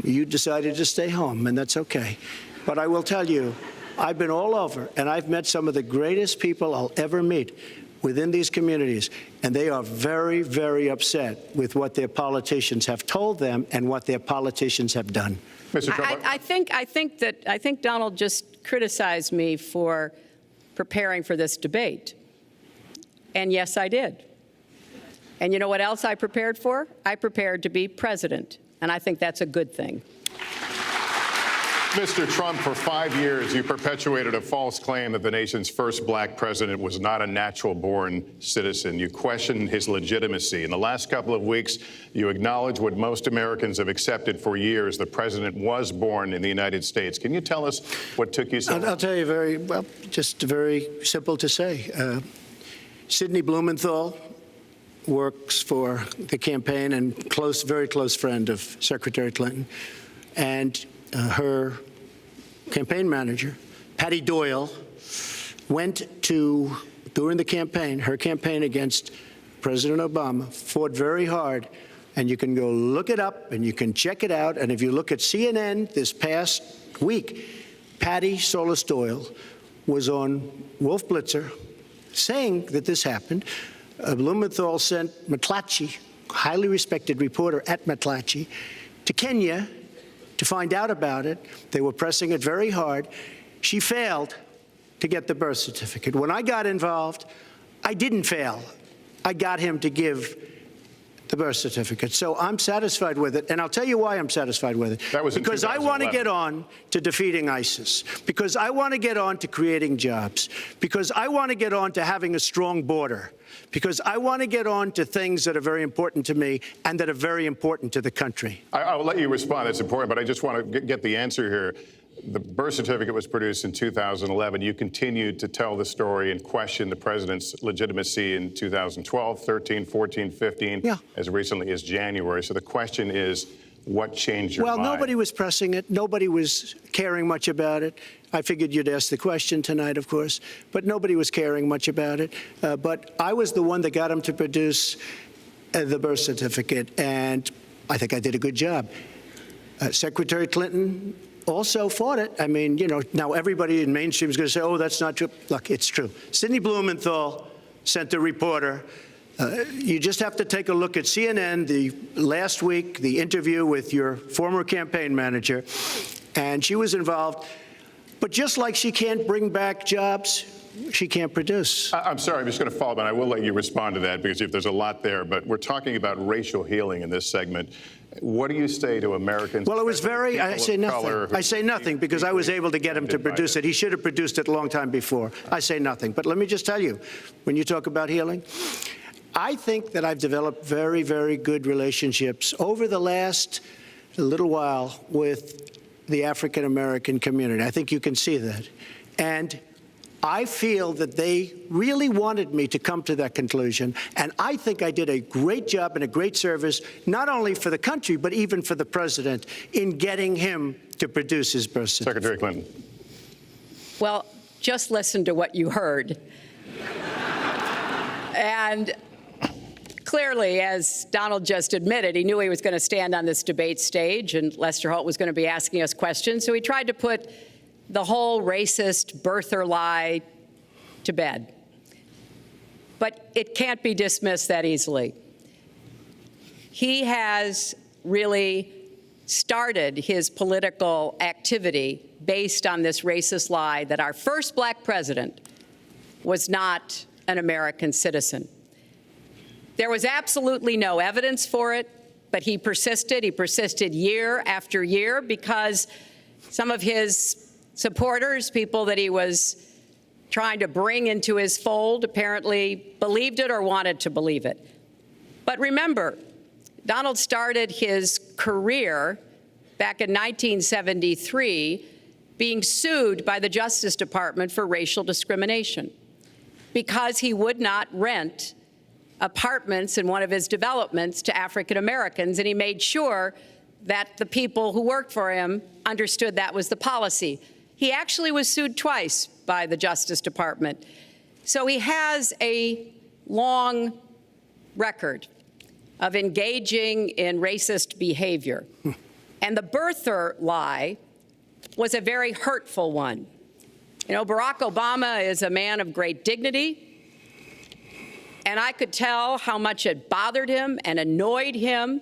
You decided to stay home, and that's okay. But I will tell you, I've been all over, and I've met some of the greatest people I'll ever meet within these communities, and they are very, very upset with what their politicians have told them and what their politicians have done. Mr. Trump, I think Donald just criticized me for preparing for this debate. And yes, I did. And you know what else I prepared for? I prepared to be president. And I think that's a good thing. Mr. Trump, for 5 years, you perpetuated a false claim that the nation's first black president was not a natural-born citizen. You questioned his legitimacy. In the last couple of weeks, you acknowledged what most Americans have accepted for years: the president was born in the United States. Can you tell us what took you so long? I'll tell you just very simple to say. Sidney Blumenthal works for the campaign and very close friend of Secretary Clinton. And her campaign manager, Patty Doyle, went to, during the campaign, her campaign against President Obama, fought very hard. And you can go look it up and you can check it out. And if you look at CNN this past week, Patty Solis Doyle was on Wolf Blitzer saying that this happened. Blumenthal sent McClatchy, highly respected reporter at McClatchy, to Kenya to find out about it. They were pressing it very hard. She failed to get the birth certificate. When I got involved, I didn't fail. I got him to give the birth certificate. So I'm satisfied with it, and I'll tell you why I'm satisfied with it. That was in because I want to 2011. get on to defeating ISIS, because I want to get on to creating jobs, because I want to get on to having a strong border, because I want to get on to things that are very important to me and that are very important to the country. I will let you respond. It's important, but I just want to get the answer here. The birth certificate was produced in 2011. You continued to tell the story and question the president's legitimacy in 2012, 13, 14, 15, as recently as January. So the question is, what changed your mind? Well, nobody was pressing it. Nobody was caring much about it. I figured you'd ask the question tonight, of course, but nobody was caring much about it. But I was the one that got him to produce the birth certificate, and I think I did a good job. Secretary Clinton also fought it. I mean, now everybody in mainstream is going to say, oh, that's not true. Look, it's true. Sidney Blumenthal sent a reporter. You just have to take a look at CNN last week, the interview with your former campaign manager, and she was involved. But just like she can't bring back jobs, she can't produce. I'm sorry, I'm just going to follow up, and I will let you respond to that, because if there's a lot there. But we're talking about racial healing in this segment. What do you say to Americans? Well, it was I say nothing. I say nothing because I was able to get him to produce it. He should have produced it a long time before. I say nothing. But let me just tell you, when you talk about healing, I think that I've developed very, very good relationships over the last little while with the African-American community. I think you can see that. And I feel that they really wanted me to come to that conclusion, and I think I did a great job and a great service, not only for the country, but even for the president, in getting him to produce his birth certificate. Secretary Clinton. Well, just listen to what you heard. And clearly, as Donald just admitted, he knew he was going to stand on this debate stage, and Lester Holt was going to be asking us questions, so he tried to put the whole racist birther lie to bed. but it can't be dismissed that easily. He has really started his political activity based on this racist lie that our first black president was not an American citizen. There was absolutely no evidence for it, but he persisted. He persisted year after year because some of his supporters, people that he was trying to bring into his fold, apparently believed it or wanted to believe it. But remember, Donald started his career back in 1973 being sued by the Justice Department for racial discrimination because he would not rent apartments in one of his developments to African Americans, and he made sure that the people who worked for him understood that was the policy. He actually was sued twice by the Justice Department. So he has a long record of engaging in racist behavior. And the birther lie was a very hurtful one. You know, Barack Obama is a man of great dignity, and I could tell how much it bothered him and annoyed him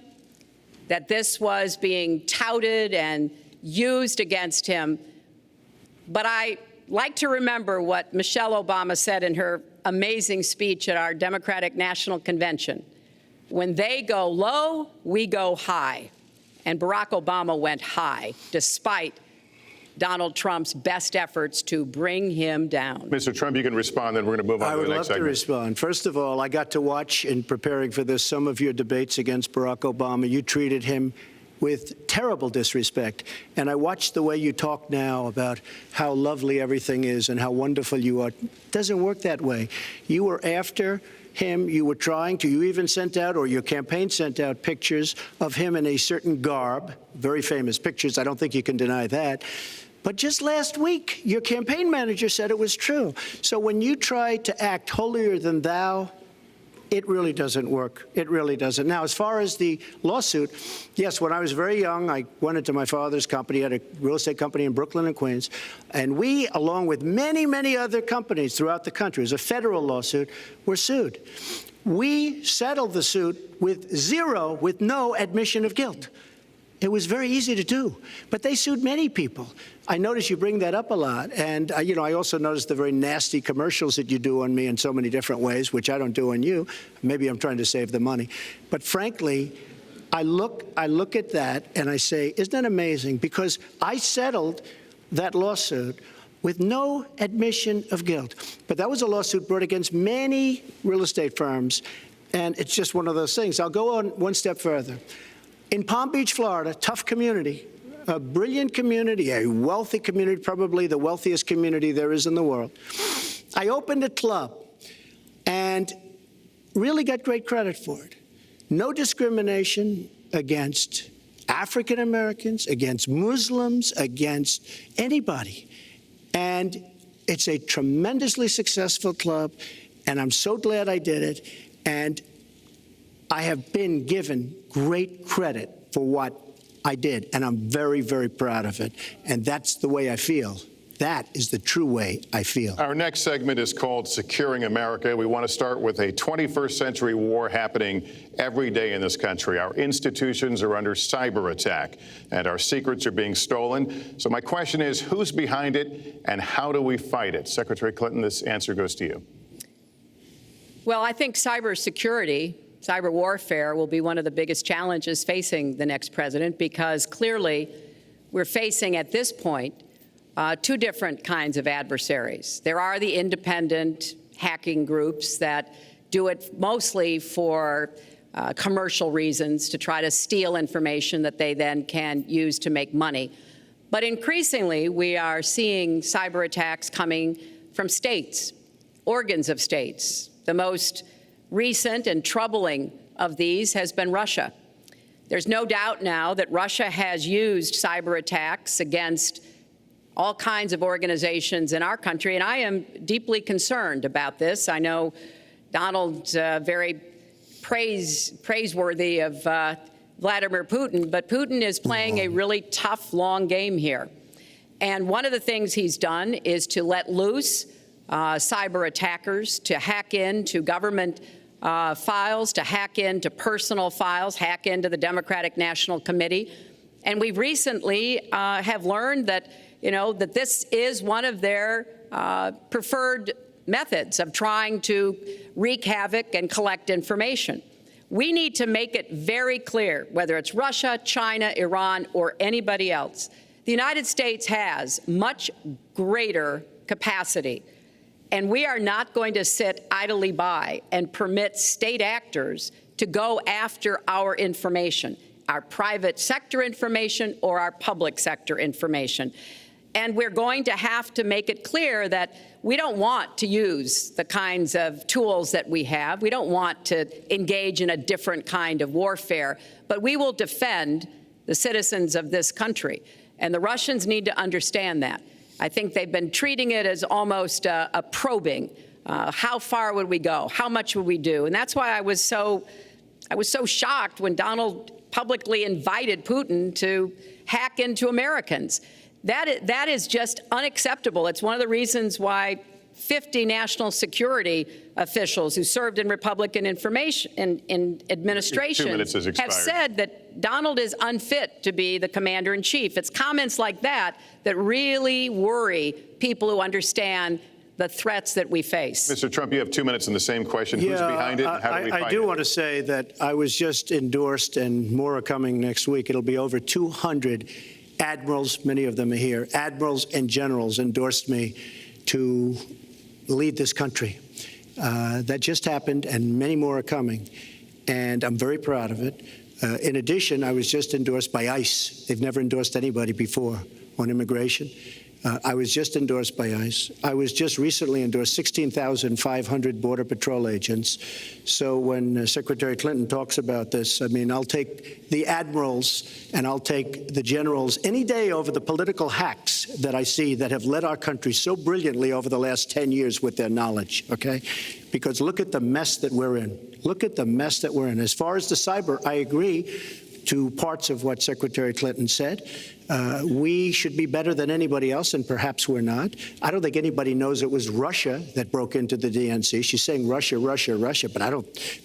that this was being touted and used against him. But I like to remember what Michelle Obama said in her amazing speech at our Democratic National Convention. When they go low, we go high. And Barack Obama went high, despite Donald Trump's best efforts to bring him down. Mr. Trump, you can respond, then we're going to move on to the next segment. I would love to respond. First of all, I got to watch, in preparing for this, some of your debates against Barack Obama. You treated him with terrible disrespect. And I watched the way you talk now about how lovely everything is and how wonderful you are. It doesn't work that way. You were after him. You were trying to. You even sent out, or your campaign sent out, pictures of him in a certain garb, very famous pictures. I don't think you can deny that. But just last week, your campaign manager said it was true. So when you try to act holier than thou, it really doesn't work. It really doesn't. Now, as far as the lawsuit, yes, when I was very young, I went into my father's company, had a real estate company in Brooklyn and Queens, and we, along with many, many other companies throughout the country, it was a federal lawsuit, were sued. We settled the suit with no admission of guilt. It was very easy to do, but they sued many people. I notice you bring that up a lot, and I also noticed the very nasty commercials that you do on me in so many different ways, which I don't do on you. Maybe I'm trying to save the money, but frankly, I look at that and I say, isn't that amazing? Because I settled that lawsuit with no admission of guilt, but that was a lawsuit brought against many real estate firms, and it's just one of those things. I'll go on one step further. In Palm Beach, Florida, tough community, a brilliant community, a wealthy community, probably the wealthiest community there is in the world. I opened a club and really got great credit for it. No discrimination against African Americans, against Muslims, against anybody. And it's a tremendously successful club, and I'm so glad I did it. And I have been given great credit for what I did, and I'm very, very proud of it. And that's the way I feel. That is the true way I feel. Our next segment is called Securing America. We want to start with a 21st century war happening every day in this country. Our institutions are under cyber attack, and our secrets are being stolen. So my question is, who's behind it, and how do we fight it? Secretary Clinton, this answer goes to you. Well, I think cybersecurity, cyber warfare will be one of the biggest challenges facing the next president, because clearly we're facing at this point two different kinds of adversaries. There are the independent hacking groups that do it mostly for commercial reasons, to try to steal information that they then can use to make money. But increasingly, we are seeing cyber attacks coming from states, organs of states. The most recent and troubling of these has been Russia. There's no doubt now that Russia has used cyber attacks against all kinds of organizations in our country, and I am deeply concerned about this. I know Donald's very praiseworthy of Vladimir Putin, but Putin is playing a really tough, long game here. And one of the things he's done is to let loose cyber attackers to hack into government files, to hack into personal files, hack into the Democratic National Committee. And we recently have learned that, that this is one of their preferred methods of trying to wreak havoc and collect information. We need to make it very clear, whether it's Russia, China, Iran, or anybody else, the United States has much greater capacity, and we are not going to sit idly by and permit state actors to go after our information, our private sector information or our public sector information. And we're going to have to make it clear that we don't want to use the kinds of tools that we have. We don't want to engage in a different kind of warfare, but we will defend the citizens of this country. And the Russians need to understand that. I think they've been treating it as almost a probing. How far would we go? How much would we do? And that's why I was so shocked when Donald publicly invited Putin to hack into Americans. That is just unacceptable. It's one of the reasons why 50 national security officials who served in Republican administration have said that Donald is unfit to be the commander-in-chief. It's comments like that that really worry people who understand the threats that we face. Mr. Trump, you have 2 minutes in the same question. Who's behind it and how do we fight it? I do want to say that I was just endorsed, and more are coming next week. It'll be over 200 admirals, many of them are here, admirals and generals endorsed me to lead this country. That just happened, and many more are coming, and I'm very proud of it. In addition, I was just endorsed by ICE. They've never endorsed anybody before on immigration. I was just endorsed by ICE. I was just recently endorsed 16,500 Border Patrol agents. So when Secretary Clinton talks about this, I mean, I'll take the admirals and I'll take the generals any day over the political hacks that I see that have led our country so brilliantly over the last 10 years with their knowledge, okay? Because look at the mess that we're in. Look at the mess that we're in. As far as the cyber, I agree to parts of what Secretary Clinton said. We should be better than anybody else, and perhaps we're not. I don't think anybody knows it was Russia that broke into the DNC. She's saying Russia, Russia, Russia, but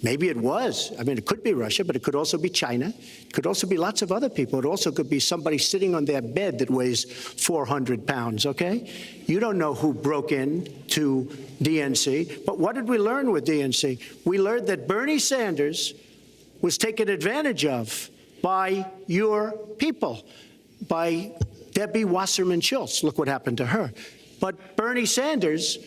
maybe it was. I mean, it could be Russia, but it could also be China. It could also be lots of other people. It also could be somebody sitting on their bed that weighs 400 pounds, okay? You don't know who broke in to DNC, but what did we learn with DNC? We learned that Bernie Sanders was taken advantage of by your people, by Debbie Wasserman Schultz. Look what happened to her. But Bernie Sanders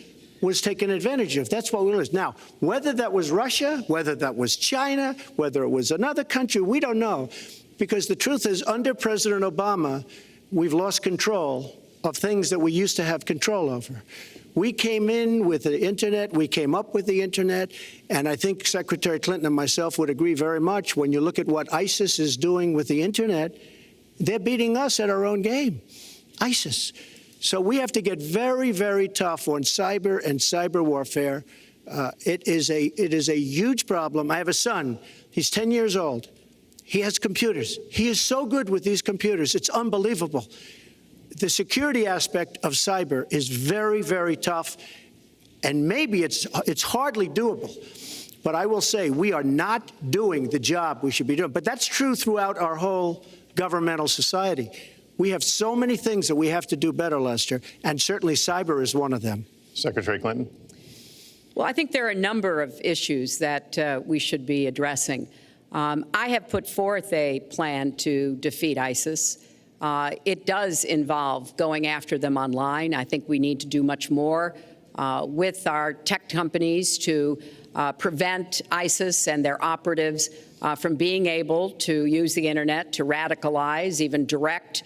was taken advantage of. That's what we learned. Now, whether that was Russia, whether that was China, whether it was another country, we don't know. Because the truth is, under President Obama, we've lost control of things that we used to have control over. We came in with the Internet. We came up with the Internet. And I think Secretary Clinton and myself would agree very much when you look at what ISIS is doing with the Internet, they're beating us at our own game, ISIS. So we have to get very, very tough on cyber and cyber warfare. It is a huge problem. I have a son. He's 10 years old. He has computers. He is so good with these computers. It's unbelievable. The security aspect of cyber is very, very tough, and maybe it's hardly doable. But I will say we are not doing the job we should be doing. But that's true throughout our whole governmental society. We have so many things that we have to do better, Lester, and certainly cyber is one of them. Secretary Clinton. Well, I think there are a number of issues that we should be addressing. I have put forth a plan to defeat ISIS. It does involve going after them online. I think we need to do much more with our tech companies to prevent ISIS and their operatives from being able to use the Internet to radicalize, even direct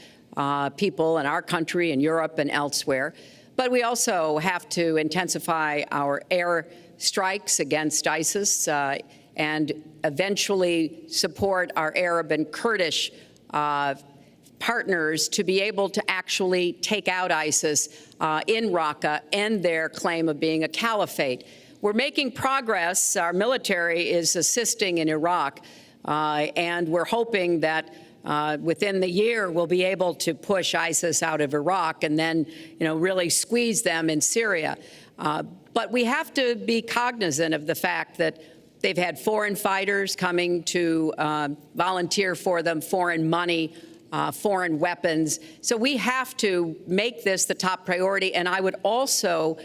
people in our country and Europe and elsewhere. But we also have to intensify our air strikes against ISIS and eventually support our Arab and Kurdish partners to be able to actually take out ISIS in Raqqa, end their claim of being a caliphate. We're making progress. Our military is assisting in Iraq, and we're hoping that within the year we'll be able to push ISIS out of Iraq and then, really squeeze them in Syria. But we have to be cognizant of the fact that they've had foreign fighters coming to volunteer for them, foreign money, foreign weapons. So we have to make this the top priority. And I would also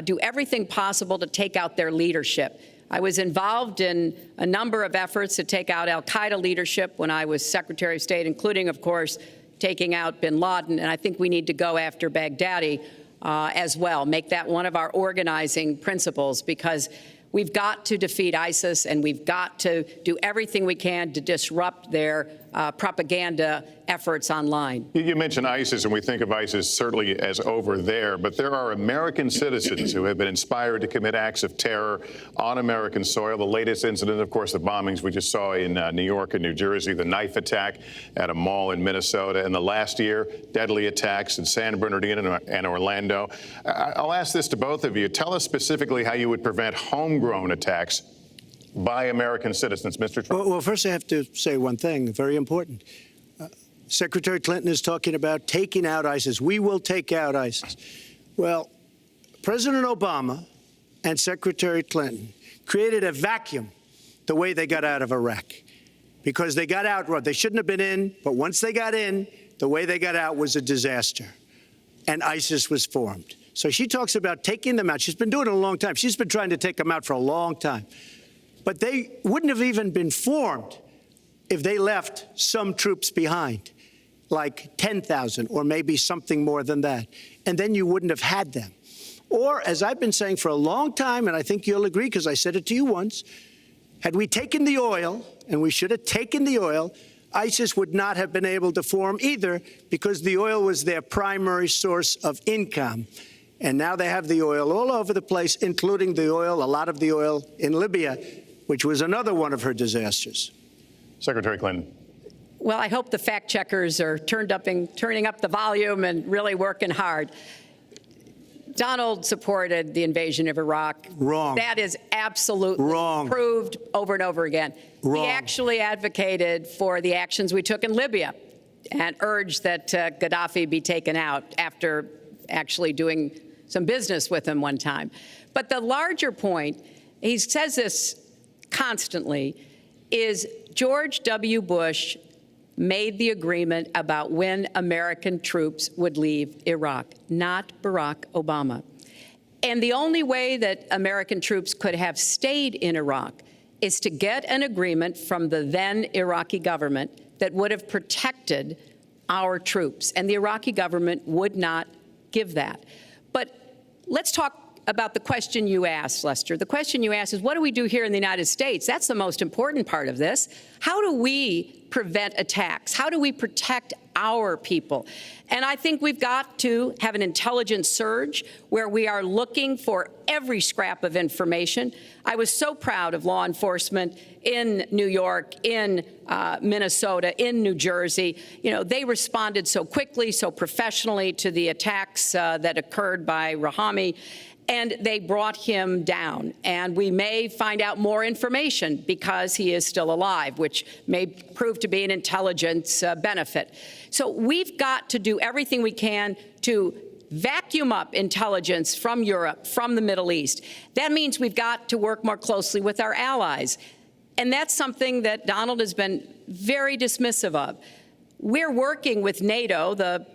do everything possible to take out their leadership. I was involved in a number of efforts to take out al-Qaeda leadership when I was Secretary of State, including, of course, taking out bin Laden. And I think we need to go after Baghdadi as well, make that one of our organizing principles, because we've got to defeat ISIS, and we've got to do everything we can to disrupt their propaganda efforts online. You mentioned ISIS, and we think of ISIS certainly as over there, but there are American citizens who have been inspired to commit acts of terror on American soil. The latest incident, of course, the bombings we just saw in New York and New Jersey, the knife attack at a mall in Minnesota, and the last year, deadly attacks in San Bernardino and Orlando. I'll ask this to both of you. Tell us specifically how you would prevent homegrown attacks by American citizens, Mr. Trump. Well, first I have to say one thing, very important. Secretary Clinton is talking about taking out ISIS. We will take out ISIS. Well, President Obama and Secretary Clinton created a vacuum the way they got out of Iraq, because they got out, they shouldn't have been in, but once they got in, the way they got out was a disaster, and ISIS was formed. So she talks about taking them out. She's been doing it a long time. She's been trying to take them out for a long time. But they wouldn't have even been formed if they left some troops behind, like 10,000 or maybe something more than that. And then you wouldn't have had them. Or, as I've been saying for a long time, and I think you'll agree because I said it to you once, had we taken the oil, and we should have taken the oil, ISIS would not have been able to form either, because the oil was their primary source of income. And now they have the oil all over the place, including the oil, a lot of the oil in Libya, which was another one of her disasters. Secretary Clinton. Well, I hope the fact checkers are turning up the volume and really working hard. Donald supported the invasion of Iraq. Wrong. That is absolutely wrong. Proved over and over again. Wrong. He actually advocated for the actions we took in Libya and urged that Gaddafi be taken out after actually doing some business with him one time. But the larger point, he says this constantly, is George W. Bush made the agreement about when American troops would leave Iraq, not Barack Obama. And the only way that American troops could have stayed in Iraq is to get an agreement from the then Iraqi government that would have protected our troops. And the Iraqi government would not give that. But let's talk about the question you asked, Lester. The question you asked is, what do we do here in the United States? That's the most important part of this. How do we prevent attacks? How do we protect our people? And I think we've got to have an intelligence surge where we are looking for every scrap of information. I was so proud of law enforcement in New York, in Minnesota, in New Jersey. You know, they responded so quickly, so professionally to the attacks that occurred by Rahami. And they brought him down. And we may find out more information because he is still alive, which may prove to be an intelligence benefit. So we've got to do everything we can to vacuum up intelligence from Europe, from the Middle East. That means we've got to work more closely with our allies. And that's something that Donald has been very dismissive of. We're working with NATO, the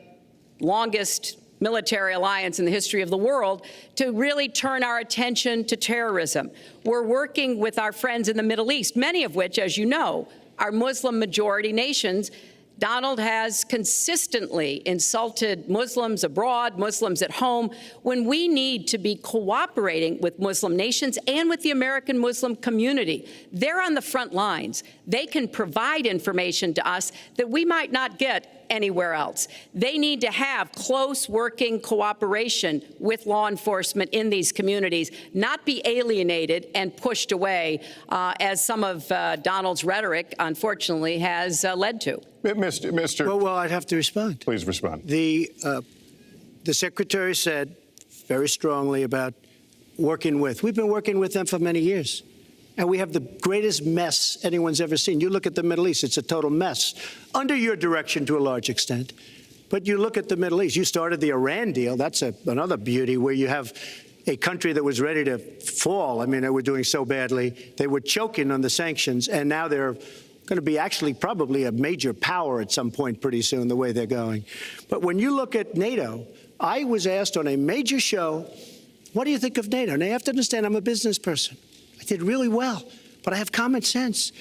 longest military alliance in the history of the world, to really turn our attention to terrorism. We're working with our friends in the Middle East, many of which, as you know, are Muslim-majority nations. Donald has consistently insulted Muslims abroad, Muslims at home, when we need to be cooperating with Muslim nations and with the American Muslim community. They're on the front lines. They can provide information to us that we might not get anywhere else. They need to have close working cooperation with law enforcement in these communities, not be alienated and pushed away, as some of Donald's rhetoric, unfortunately, has led to. Mr. Well, I'd have to respond. Please respond. The Secretary said very strongly about working with. We've been working with them for many years. And we have the greatest mess anyone's ever seen. You look at the Middle East, it's a total mess, under your direction to a large extent. But you look at the Middle East, you started the Iran deal. That's another beauty, where you have a country that was ready to fall. I mean, they were doing so badly. They were choking on the sanctions, and now they're going to be actually probably a major power at some point pretty soon, the way they're going. But when you look at NATO, I was asked on a major show, what do you think of NATO? Now, you have to understand, I'm a business person. I did really well, but I have common sense.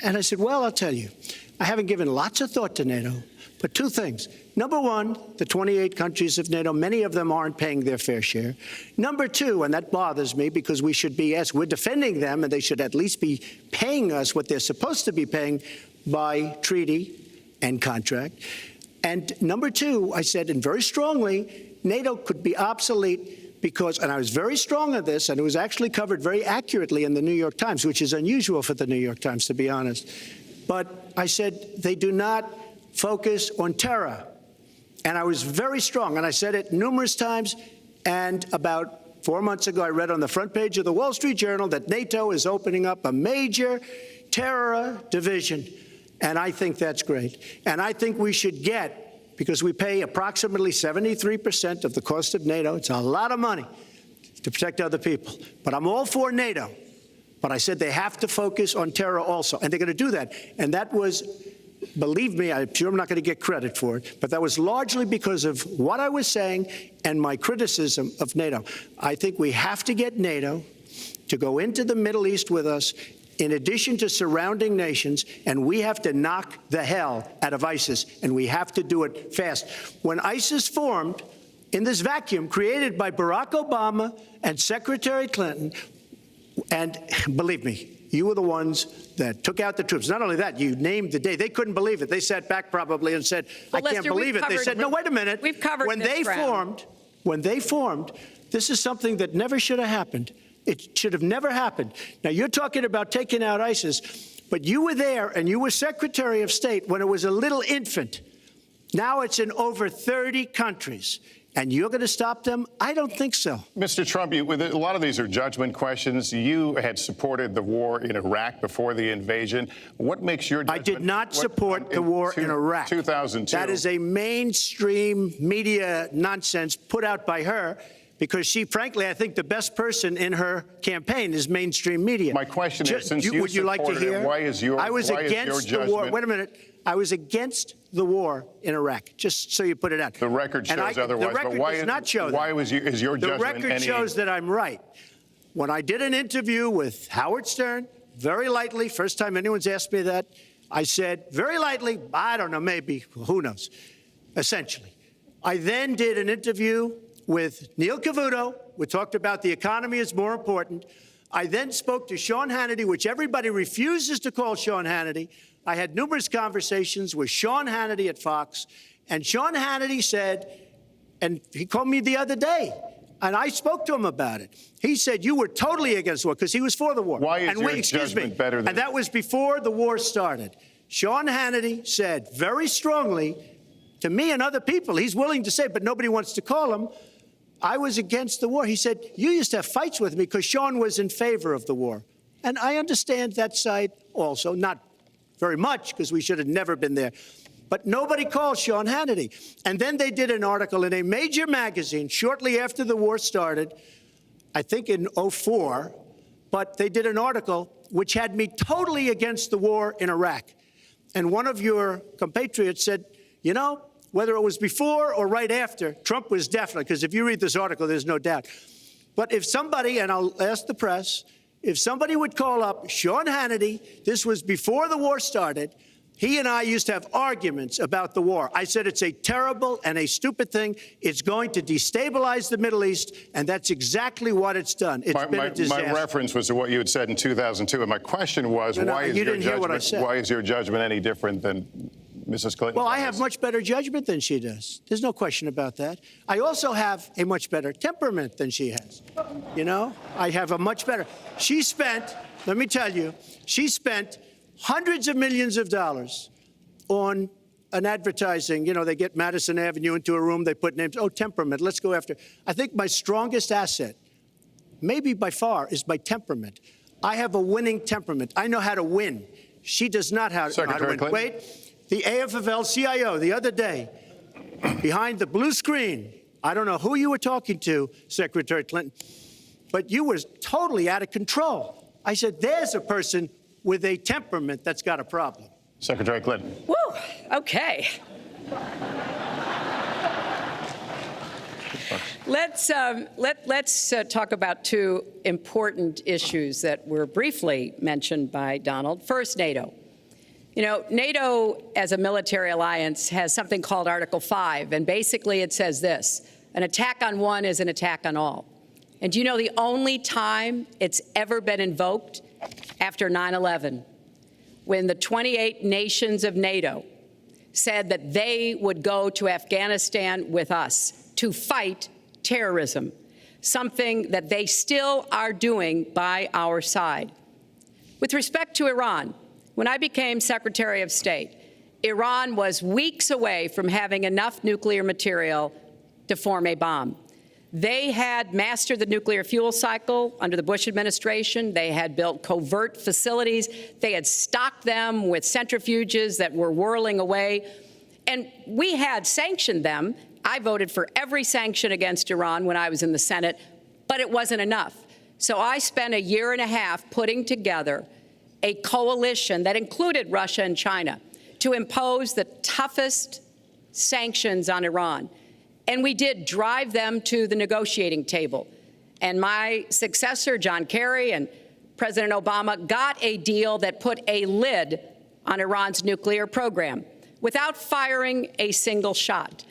And I said, well, I'll tell you, I haven't given lots of thought to NATO, but two things. Number one, the 28 countries of NATO, many of them aren't paying their fair share. Number two, and that bothers me because we should be, as we're defending them, and they should at least be paying us what they're supposed to be paying by treaty and contract. And number two, I said, and very strongly, NATO could be obsolete because, and I was very strong on this, and it was actually covered very accurately in the New York Times, which is unusual for the New York Times, to be honest. But I said they do not focus on terror. And I was very strong, and I said it numerous times. And about 4 months ago, I read on the front page of the Wall Street Journal that NATO is opening up a major terror division. And I think that's great. And I think we should get, because we pay approximately 73% of the cost of NATO. It's a lot of money to protect other people. But I'm all for NATO. But I said they have to focus on terror also, and they're going to do that. And that was, believe me, I'm sure I'm not going to get credit for it, but that was largely because of what I was saying and my criticism of NATO. I think we have to get NATO to go into the Middle East with us, in addition to surrounding nations, and we have to knock the hell out of ISIS, and we have to do it fast. When ISIS formed in this vacuum created by Barack Obama and Secretary Clinton, and believe me, you were the ones that took out the troops. Not only that, you named the day. They couldn't believe it. They sat back probably and said, I can't believe it. They said, no, wait a minute. We've covered when they formed, this is something that never should have happened. It should have never happened. Now, you're talking about taking out ISIS, but you were there and you were Secretary of State when it was a little infant. Now it's in over 30 countries. And you're going to stop them? I don't think so. Mr. Trump, a lot of these are judgment questions. You had supported the war in Iraq before the invasion. What makes your judgment? I did not support the war in Iraq. 2002. That is a mainstream media nonsense put out by her because she, frankly, I think the best person in her campaign is mainstream media. My question is, since you would you like to supported hear? it, why is your war. Wait a minute. I was against the war in Iraq, just so you put it out. The record shows otherwise. The record does not show that. Why is your judgment? The record shows that I'm right. When I did an interview with Howard Stern, very lightly, first time anyone's asked me that, I said, very lightly, I don't know, maybe, who knows, essentially. I then did an interview with Neil Cavuto. We talked about the economy is more important. I then spoke to Sean Hannity, which everybody refuses to call Sean Hannity. I had numerous conversations with Sean Hannity at Fox, and Sean Hannity said, and he called me the other day, and I spoke to him about it. He said, you were totally against the war, because he was for the war. Why is your judgment better than... And that was before the war started. Sean Hannity said very strongly to me and other people, he's willing to say, but nobody wants to call him, I was against the war. He said, you used to have fights with me because Sean was in favor of the war. And I understand that side also, not very much, because we should have never been there. But nobody called Sean Hannity. And then they did an article in a major magazine shortly after the war started, I think in 2004, but they did an article which had me totally against the war in Iraq. And one of your compatriots said, you know, whether it was before or right after, Trump was definitely, because if you read this article, there's no doubt. But if somebody, and I'll ask the press, if somebody would call up Sean Hannity, this was before the war started, he and I used to have arguments about the war. I said it's a terrible and a stupid thing. It's going to destabilize the Middle East, and that's exactly what it's done. It's been a disaster. My reference was to what you had said in 2002, and my question was, why is your judgment any different than Mrs. Clinton? Well, I have much better judgment than she does. There's no question about that. I also have a much better temperament than she has. You know, I have a much better. She spent, let me tell you, she spent hundreds of millions of dollars on an advertising. You know, they get Madison Avenue into a room, they put names. Oh, temperament, let's go after. I think my strongest asset, maybe by far, is my temperament. I have a winning temperament. I know how to win. She does not know how to win. Clinton? Wait. The AFL-CIO the other day, behind the blue screen, I don't know who you were talking to, Secretary Clinton, but you were totally out of control. I said, there's a person with a temperament that's got a problem. Secretary Clinton. Woo, okay. Let's talk about two important issues that were briefly mentioned by Donald. First, NATO. You know, NATO as a military alliance has something called Article 5, and basically it says this: an attack on one is an attack on all. And do you know the only time it's ever been invoked? After 9/11, when the 28 nations of NATO said that they would go to Afghanistan with us to fight terrorism, something that they still are doing by our side. With respect to Iran, when I became Secretary of State, Iran was weeks away from having enough nuclear material to form a bomb. They had mastered the nuclear fuel cycle under the Bush administration. They had built covert facilities. They had stocked them with centrifuges that were whirling away. And we had sanctioned them. I voted for every sanction against Iran when I was in the Senate, but it wasn't enough. So I spent a year and a half putting together a coalition that included Russia and China to impose the toughest sanctions on Iran. And we did drive them to the negotiating table. And my successor, John Kerry, and President Obama got a deal that put a lid on Iran's nuclear program without firing a single shot.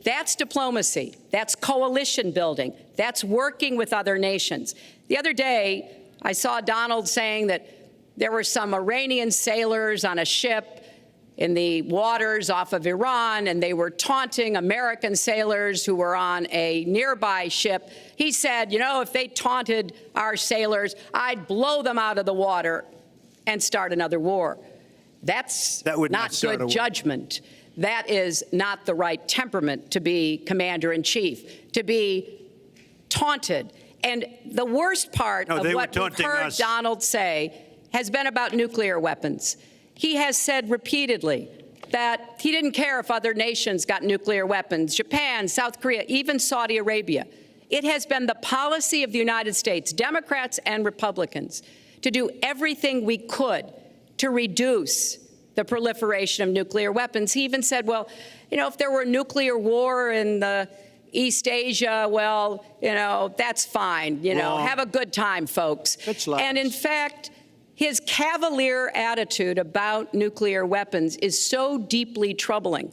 That's diplomacy. That's coalition building. That's working with other nations. The other day, I saw Donald saying that there were some Iranian sailors on a ship in the waters off of Iran, and they were taunting American sailors who were on a nearby ship. He said, you know, if they taunted our sailors, I'd blow them out of the water and start another war. That's not good judgment. That is not the right temperament to be commander-in-chief, to be taunted. And the worst part of what we've heard Donald say has been about nuclear weapons. He has said repeatedly that he didn't care if other nations got nuclear weapons, Japan, South Korea, even Saudi Arabia. It has been the policy of the United States, Democrats and Republicans, to do everything we could to reduce the proliferation of nuclear weapons. He even said, well, you know, if there were a nuclear war in the East Asia, well, you know, that's fine. You know, have a good time, folks. And in fact, his cavalier attitude about nuclear weapons is so deeply troubling.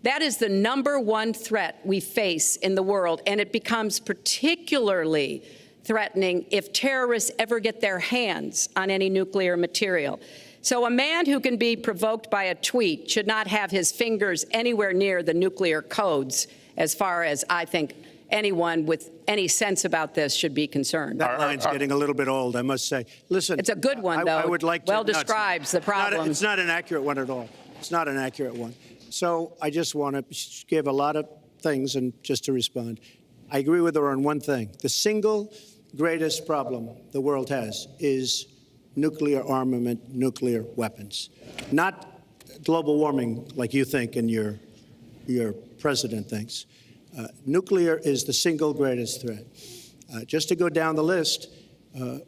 That is the #1 threat we face in the world, and it becomes particularly threatening if terrorists ever get their hands on any nuclear material. So a man who can be provoked by a tweet should not have his fingers anywhere near the nuclear codes, as far as I think anyone with any sense about this should be concerned. That line's getting a little bit old, I must say. Listen, it's a good one, though. I would like to, well describes the problem. It's not an accurate one at all. It's not an accurate one. So I just want to give a lot of things, and just to respond, I agree with her on one thing. The single greatest problem the world has is nuclear armament, nuclear weapons, not global warming like you think and your president thinks. Nuclear is the single greatest threat. Just to go down the list,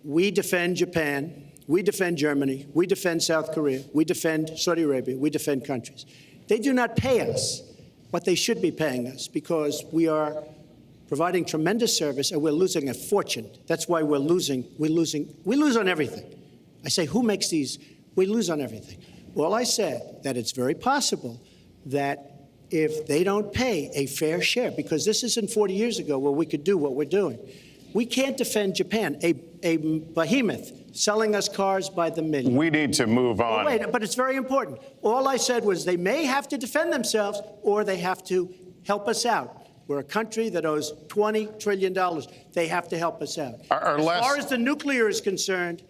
we defend Japan, we defend Germany, we defend South Korea, we defend Saudi Arabia, we defend countries. They do not pay us what they should be paying us because we are providing tremendous service and we're losing a fortune. That's why we're losing. We lose on everything. I say, who makes these? We lose on everything. Well, I said that it's very possible that if they don't pay a fair share, because this isn't 40 years ago where we could do what we're doing. We can't defend Japan, a behemoth selling us cars by the million. We need to move on. Wait, but it's very important. All I said was they may have to defend themselves or they have to help us out. We're a country that owes $20 trillion. They have to help us out. As far as the nuclear is concerned,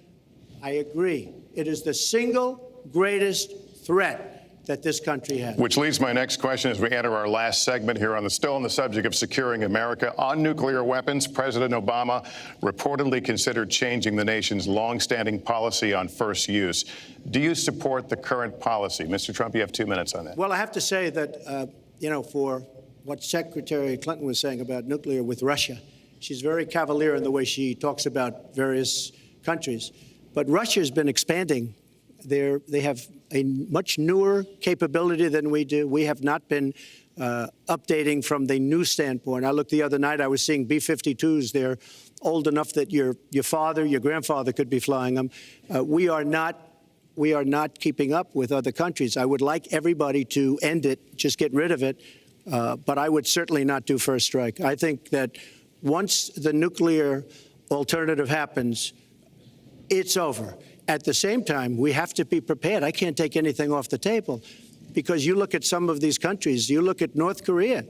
I agree. It is the single greatest threat that this country has. Which leads my next question as we enter our last segment here still on the subject of securing America. On nuclear weapons, President Obama reportedly considered changing the nation's longstanding policy on first use. Do you support the current policy? Mr. Trump, you have 2 minutes on that. Well, I have to say that, for what Secretary Clinton was saying about nuclear with Russia, She's very cavalier in the way she talks about various countries. But Russia's been expanding. They have a much newer capability than we do. We have not been updating from the new standpoint. I looked the other night, I was seeing B-52s. They're old enough that your father, your grandfather could be flying them. We are not keeping up with other countries. I would like everybody to end it, just get rid of it. But I would certainly not do first strike. I think that once the nuclear alternative happens, it's over. At the same time, we have to be prepared. I can't take anything off the table because you look at some of these countries. You look at North Korea.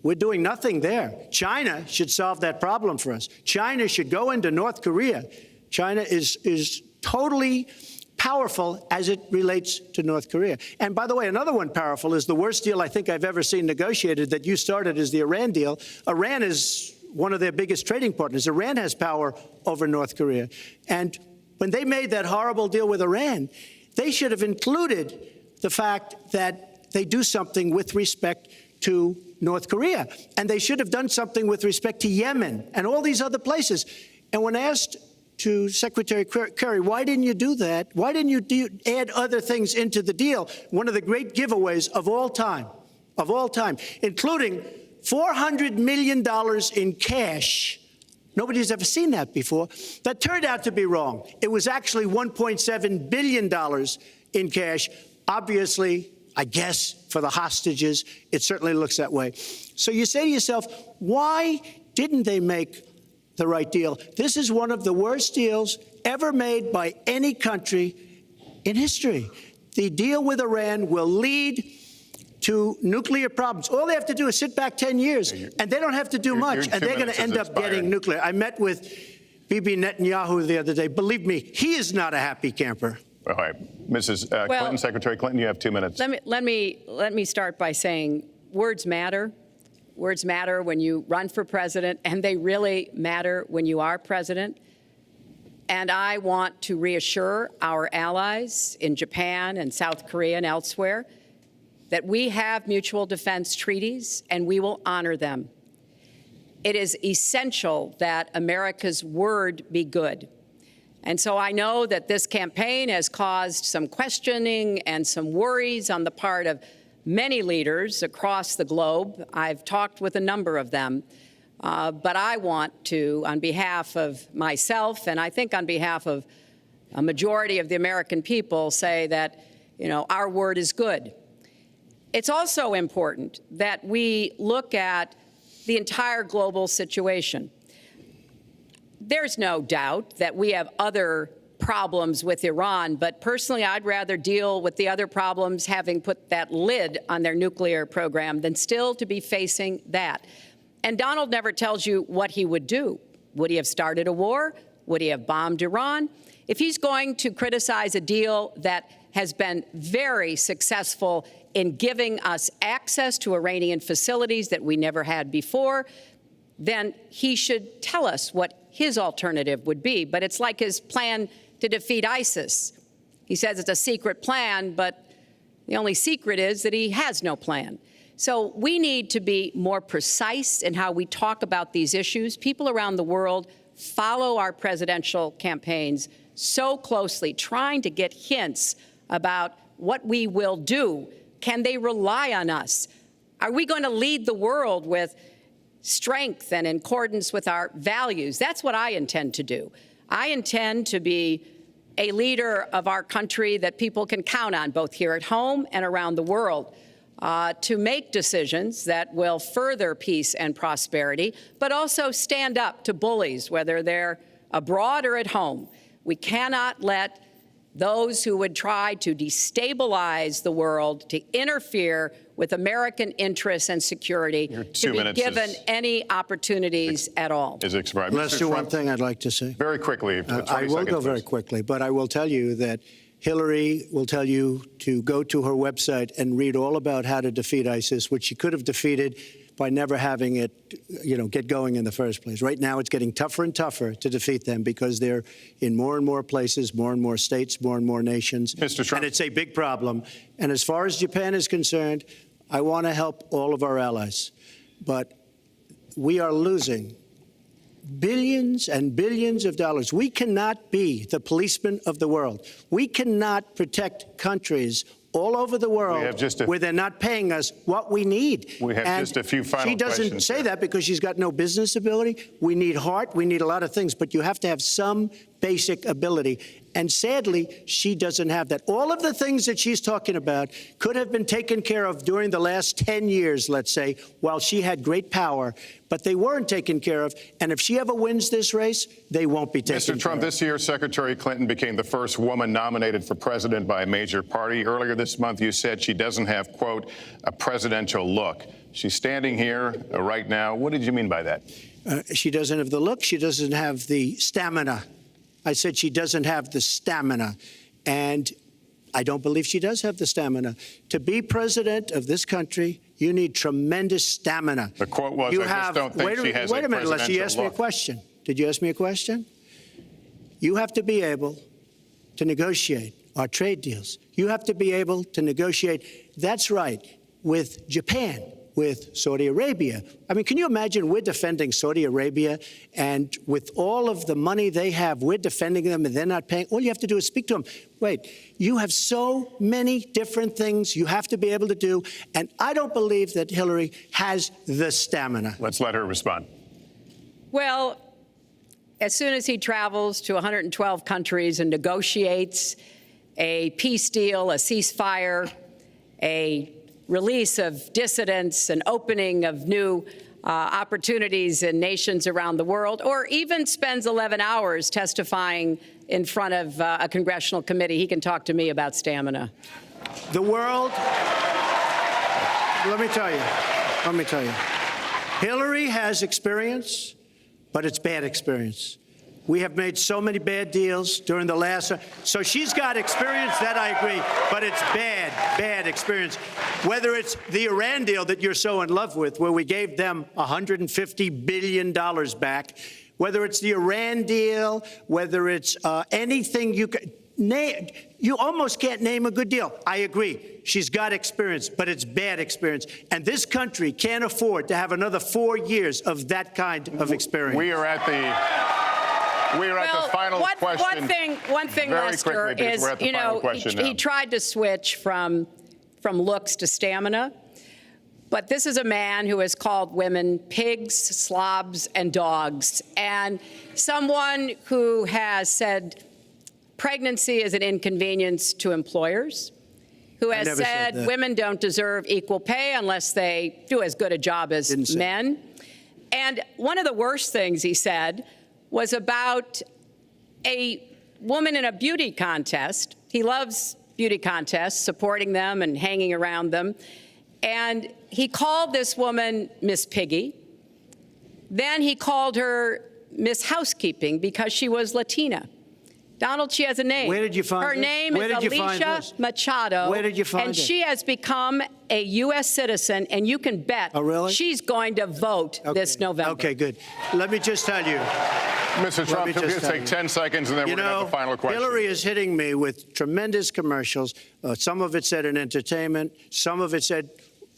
We're doing nothing there. China should solve that problem for us. China should go into North Korea. China is totally powerful as it relates to North Korea. And by the way, another one powerful is the worst deal I think I've ever seen negotiated that you started is the Iran deal. Iran is one of their biggest trading partners. Iran has power over North Korea. And when they made that horrible deal with Iran, they should have included the fact that they do something with respect to North Korea. And they should have done something with respect to Yemen and all these other places. And when asked to Secretary Kerry, why didn't you do that? Why didn't you add other things into the deal? One of the great giveaways of all time, including $400 million in cash. Nobody's ever seen that before. That turned out to be wrong. It was actually $1.7 billion in cash. Obviously, I guess, for the hostages, it certainly looks that way. So you say to yourself, why didn't they make the right deal? This is one of the worst deals ever made by any country in history. The deal with Iran will lead to nuclear problems. All they have to do is sit back 10 years, and they don't have to do much, and they're going to end up getting nuclear. I met with Bibi Netanyahu the other day. Believe me, he is not a happy camper. All right. Mrs. Clinton, Secretary Clinton, you have 2 minutes. Let me start by saying words matter. Words matter when you run for president, and they really matter when you are president. And I want to reassure our allies in Japan and South Korea and elsewhere that we have mutual defense treaties, and we will honor them. It is essential that America's word be good. And so I know that this campaign has caused some questioning and some worries on the part of many leaders across the globe. I've talked with a number of them. But I want to, on behalf of myself, and I think on behalf of a majority of the American people, say that, our word is good. It's also important that we look at the entire global situation. There's no doubt that we have other problems with Iran, but personally, I'd rather deal with the other problems having put that lid on their nuclear program than still to be facing that. And Donald never tells you what he would do. Would he have started a war? Would he have bombed Iran? If he's going to criticize a deal that has been very successful in giving us access to Iranian facilities that we never had before, then he should tell us what his alternative would be. But it's like his plan to defeat ISIS. He says it's a secret plan, but the only secret is that he has no plan. So we need to be more precise in how we talk about these issues. People around the world follow our presidential campaigns so closely, trying to get hints about what we will do. Can they rely on us? Are we going to lead the world with strength and in accordance with our values? That's what I intend to do. I intend to be a leader of our country that people can count on, both here at home and around the world, to make decisions that will further peace and prosperity, but also stand up to bullies, whether they're abroad or at home. We cannot let those who would try to destabilize the world, to interfere with American interests and security, to be given any opportunities at all. Is expired. Lester, one thing I'd like to say. Very quickly. I will go very quickly, but I will tell you that Hillary will tell you to go to her website and read all about how to defeat ISIS, which she could have defeated by never having it, get going in the first place. Right now, it's getting tougher and tougher to defeat them because they're in more and more places, more and more states, more and more nations. Mr. Trump. And it's a big problem. And as far as Japan is concerned, I want to help all of our allies. But we are losing billions and billions of dollars. We cannot be the policeman of the world. We cannot protect countries all over the world where they're not paying us what we need. We have just a few final questions. She doesn't say that because she's got no business ability. We need heart. We need a lot of things. But you have to have some basic ability. And sadly, she doesn't have that. All of the things that she's talking about could have been taken care of during the last 10 years, let's say, while she had great power. But they weren't taken care of. And if she ever wins this race, they won't be taken care of. Mr. Trump, this year, Secretary Clinton became the first woman nominated for president by a major party. Earlier this month, you said she doesn't have, quote, a presidential look. She's standing here right now. What did you mean by that? She doesn't have the look. She doesn't have the stamina. I said she doesn't have the stamina. And I don't believe she does have the stamina. To be president of this country, you need tremendous stamina. The quote was, I just don't think she has a presidential look. Wait a minute, Lester, you asked me a question. Did you ask me a question? You have to be able to negotiate our trade deals. You have to be able to negotiate, that's right, with Japan, with Saudi Arabia. I mean, can you imagine we're defending Saudi Arabia, and with all of the money they have, we're defending them and they're not paying? All you have to do is speak to them. Wait, you have so many different things you have to be able to do, and I don't believe that Hillary has the stamina. Let's let her respond. Well, as soon as he travels to 112 countries and negotiates a peace deal, a ceasefire, a release of dissidents, an opening of new opportunities in nations around the world, or even spends 11 hours testifying in front of a congressional committee, he can talk to me about stamina. The world, let me tell you, Hillary has experience, but it's bad experience. We have made so many bad deals during the last, so she's got experience, that I agree, but it's bad experience. Whether it's the Iran deal that you're so in love with, where we gave them $150 billion back, whether it's the Iran deal, whether it's anything you can name, you almost can't name a good deal. I agree. She's got experience, but it's bad experience. And this country can't afford to have another 4 years of that kind of experience. We are at the final question. One thing, Very Lester, quickly, is, we're at the you final know, question he now. tried to switch from looks to stamina. But this is a man who has called women pigs, slobs, and dogs, and someone who has said pregnancy is an inconvenience to employers, who has said women don't deserve equal pay unless they do as good a job as men. And one of the worst things he said was about a woman in a beauty contest. He loves beauty contests, supporting them and hanging around them. And he called this woman Miss Piggy. Then he called her Miss Housekeeping because she was Latina. Donald, she has a name. Where did you find her this? name Where is did you find Alicia this? Machado. Where did you find and it? she has become a U.S. citizen, and you can bet she's going to vote this November. Okay, good. Let me just tell you. Mr. Trump, can we just take 10 seconds, and then we're going to have the final question. Hillary is hitting me with tremendous commercials. Some of it said in entertainment. Some of it said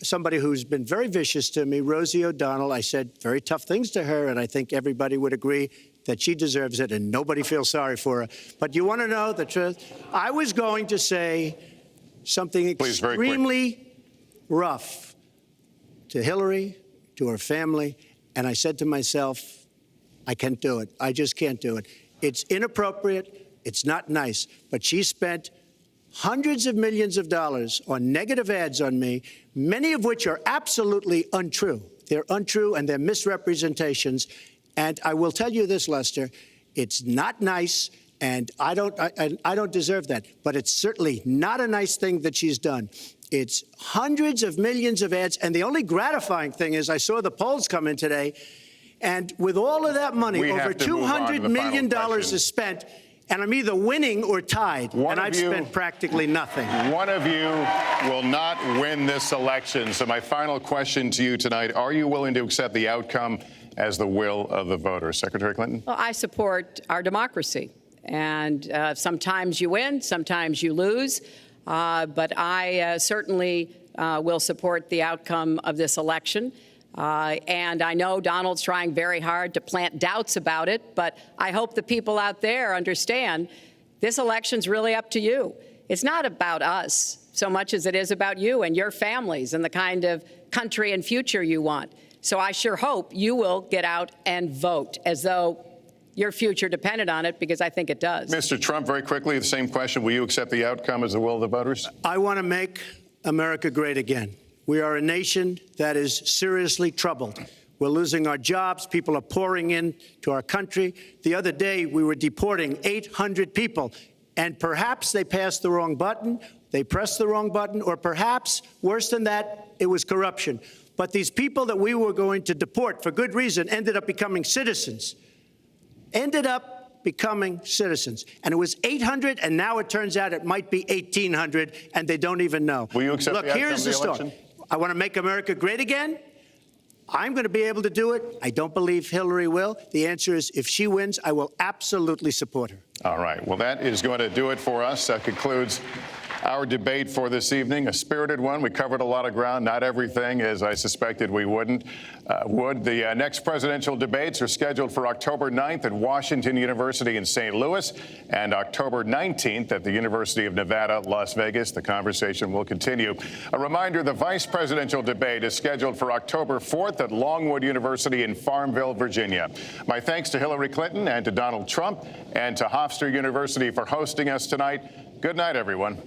somebody who's been very vicious to me, Rosie O'Donnell. I said very tough things to her, and I think everybody would agree that she deserves it, and nobody feels sorry for her. But you want to know the truth? I was going to say something extremely rough to Hillary, to her family, and I said to myself, I can't do it. I just can't do it. It's inappropriate. It's not nice. But she spent hundreds of millions of dollars on negative ads on me, many of which are absolutely untrue. They're untrue and they're misrepresentations. And I will tell you this, Lester, it's not nice, and I don't deserve that. But it's certainly not a nice thing that she's done. It's hundreds of millions of ads, and the only gratifying thing is I saw the polls come in today, and with all of that money, over $200 million is spent, and I'm either winning or tied, and I've spent practically nothing. One of you will not win this election. So my final question to you tonight, are you willing to accept the outcome as the will of the voters? Secretary Clinton? Well, I support our democracy. And sometimes you win, sometimes you lose. But I certainly will support the outcome of this election. And I know Donald's trying very hard to plant doubts about it, but I hope the people out there understand this election's really up to you. It's not about us so much as it is about you and your families and the kind of country and future you want. So I sure hope you will get out and vote as though your future depended on it, because I think it does. Mr. Trump, very quickly, the same question. Will you accept the outcome as the will of the voters? I want to make America great again. We are a nation that is seriously troubled. We're losing our jobs. People are pouring into our country. The other day, we were deporting 800 people, and perhaps they passed the wrong button, they pressed the wrong button, or perhaps, worse than that, it was corruption. But these people that we were going to deport for good reason ended up becoming citizens. And it was 800, and now it turns out it might be 1,800, and they don't even know. Will you accept Look, the outcome here's of the the story. election? I want to make America great again. I'm going to be able to do it. I don't believe Hillary will. The answer is, if she wins, I will absolutely support her. All right. Well, that is going to do it for us. That concludes our debate for this evening, a spirited one. We covered a lot of ground, not everything, as I suspected we would. The next presidential debates are scheduled for October 9th at Washington University in St. Louis and October 19th at the University of Nevada, Las Vegas. The conversation will continue. A reminder, the vice presidential debate is scheduled for October 4th at Longwood University in Farmville, Virginia. My thanks to Hillary Clinton and to Donald Trump and to Hofstra University for hosting us tonight. Good night, everyone.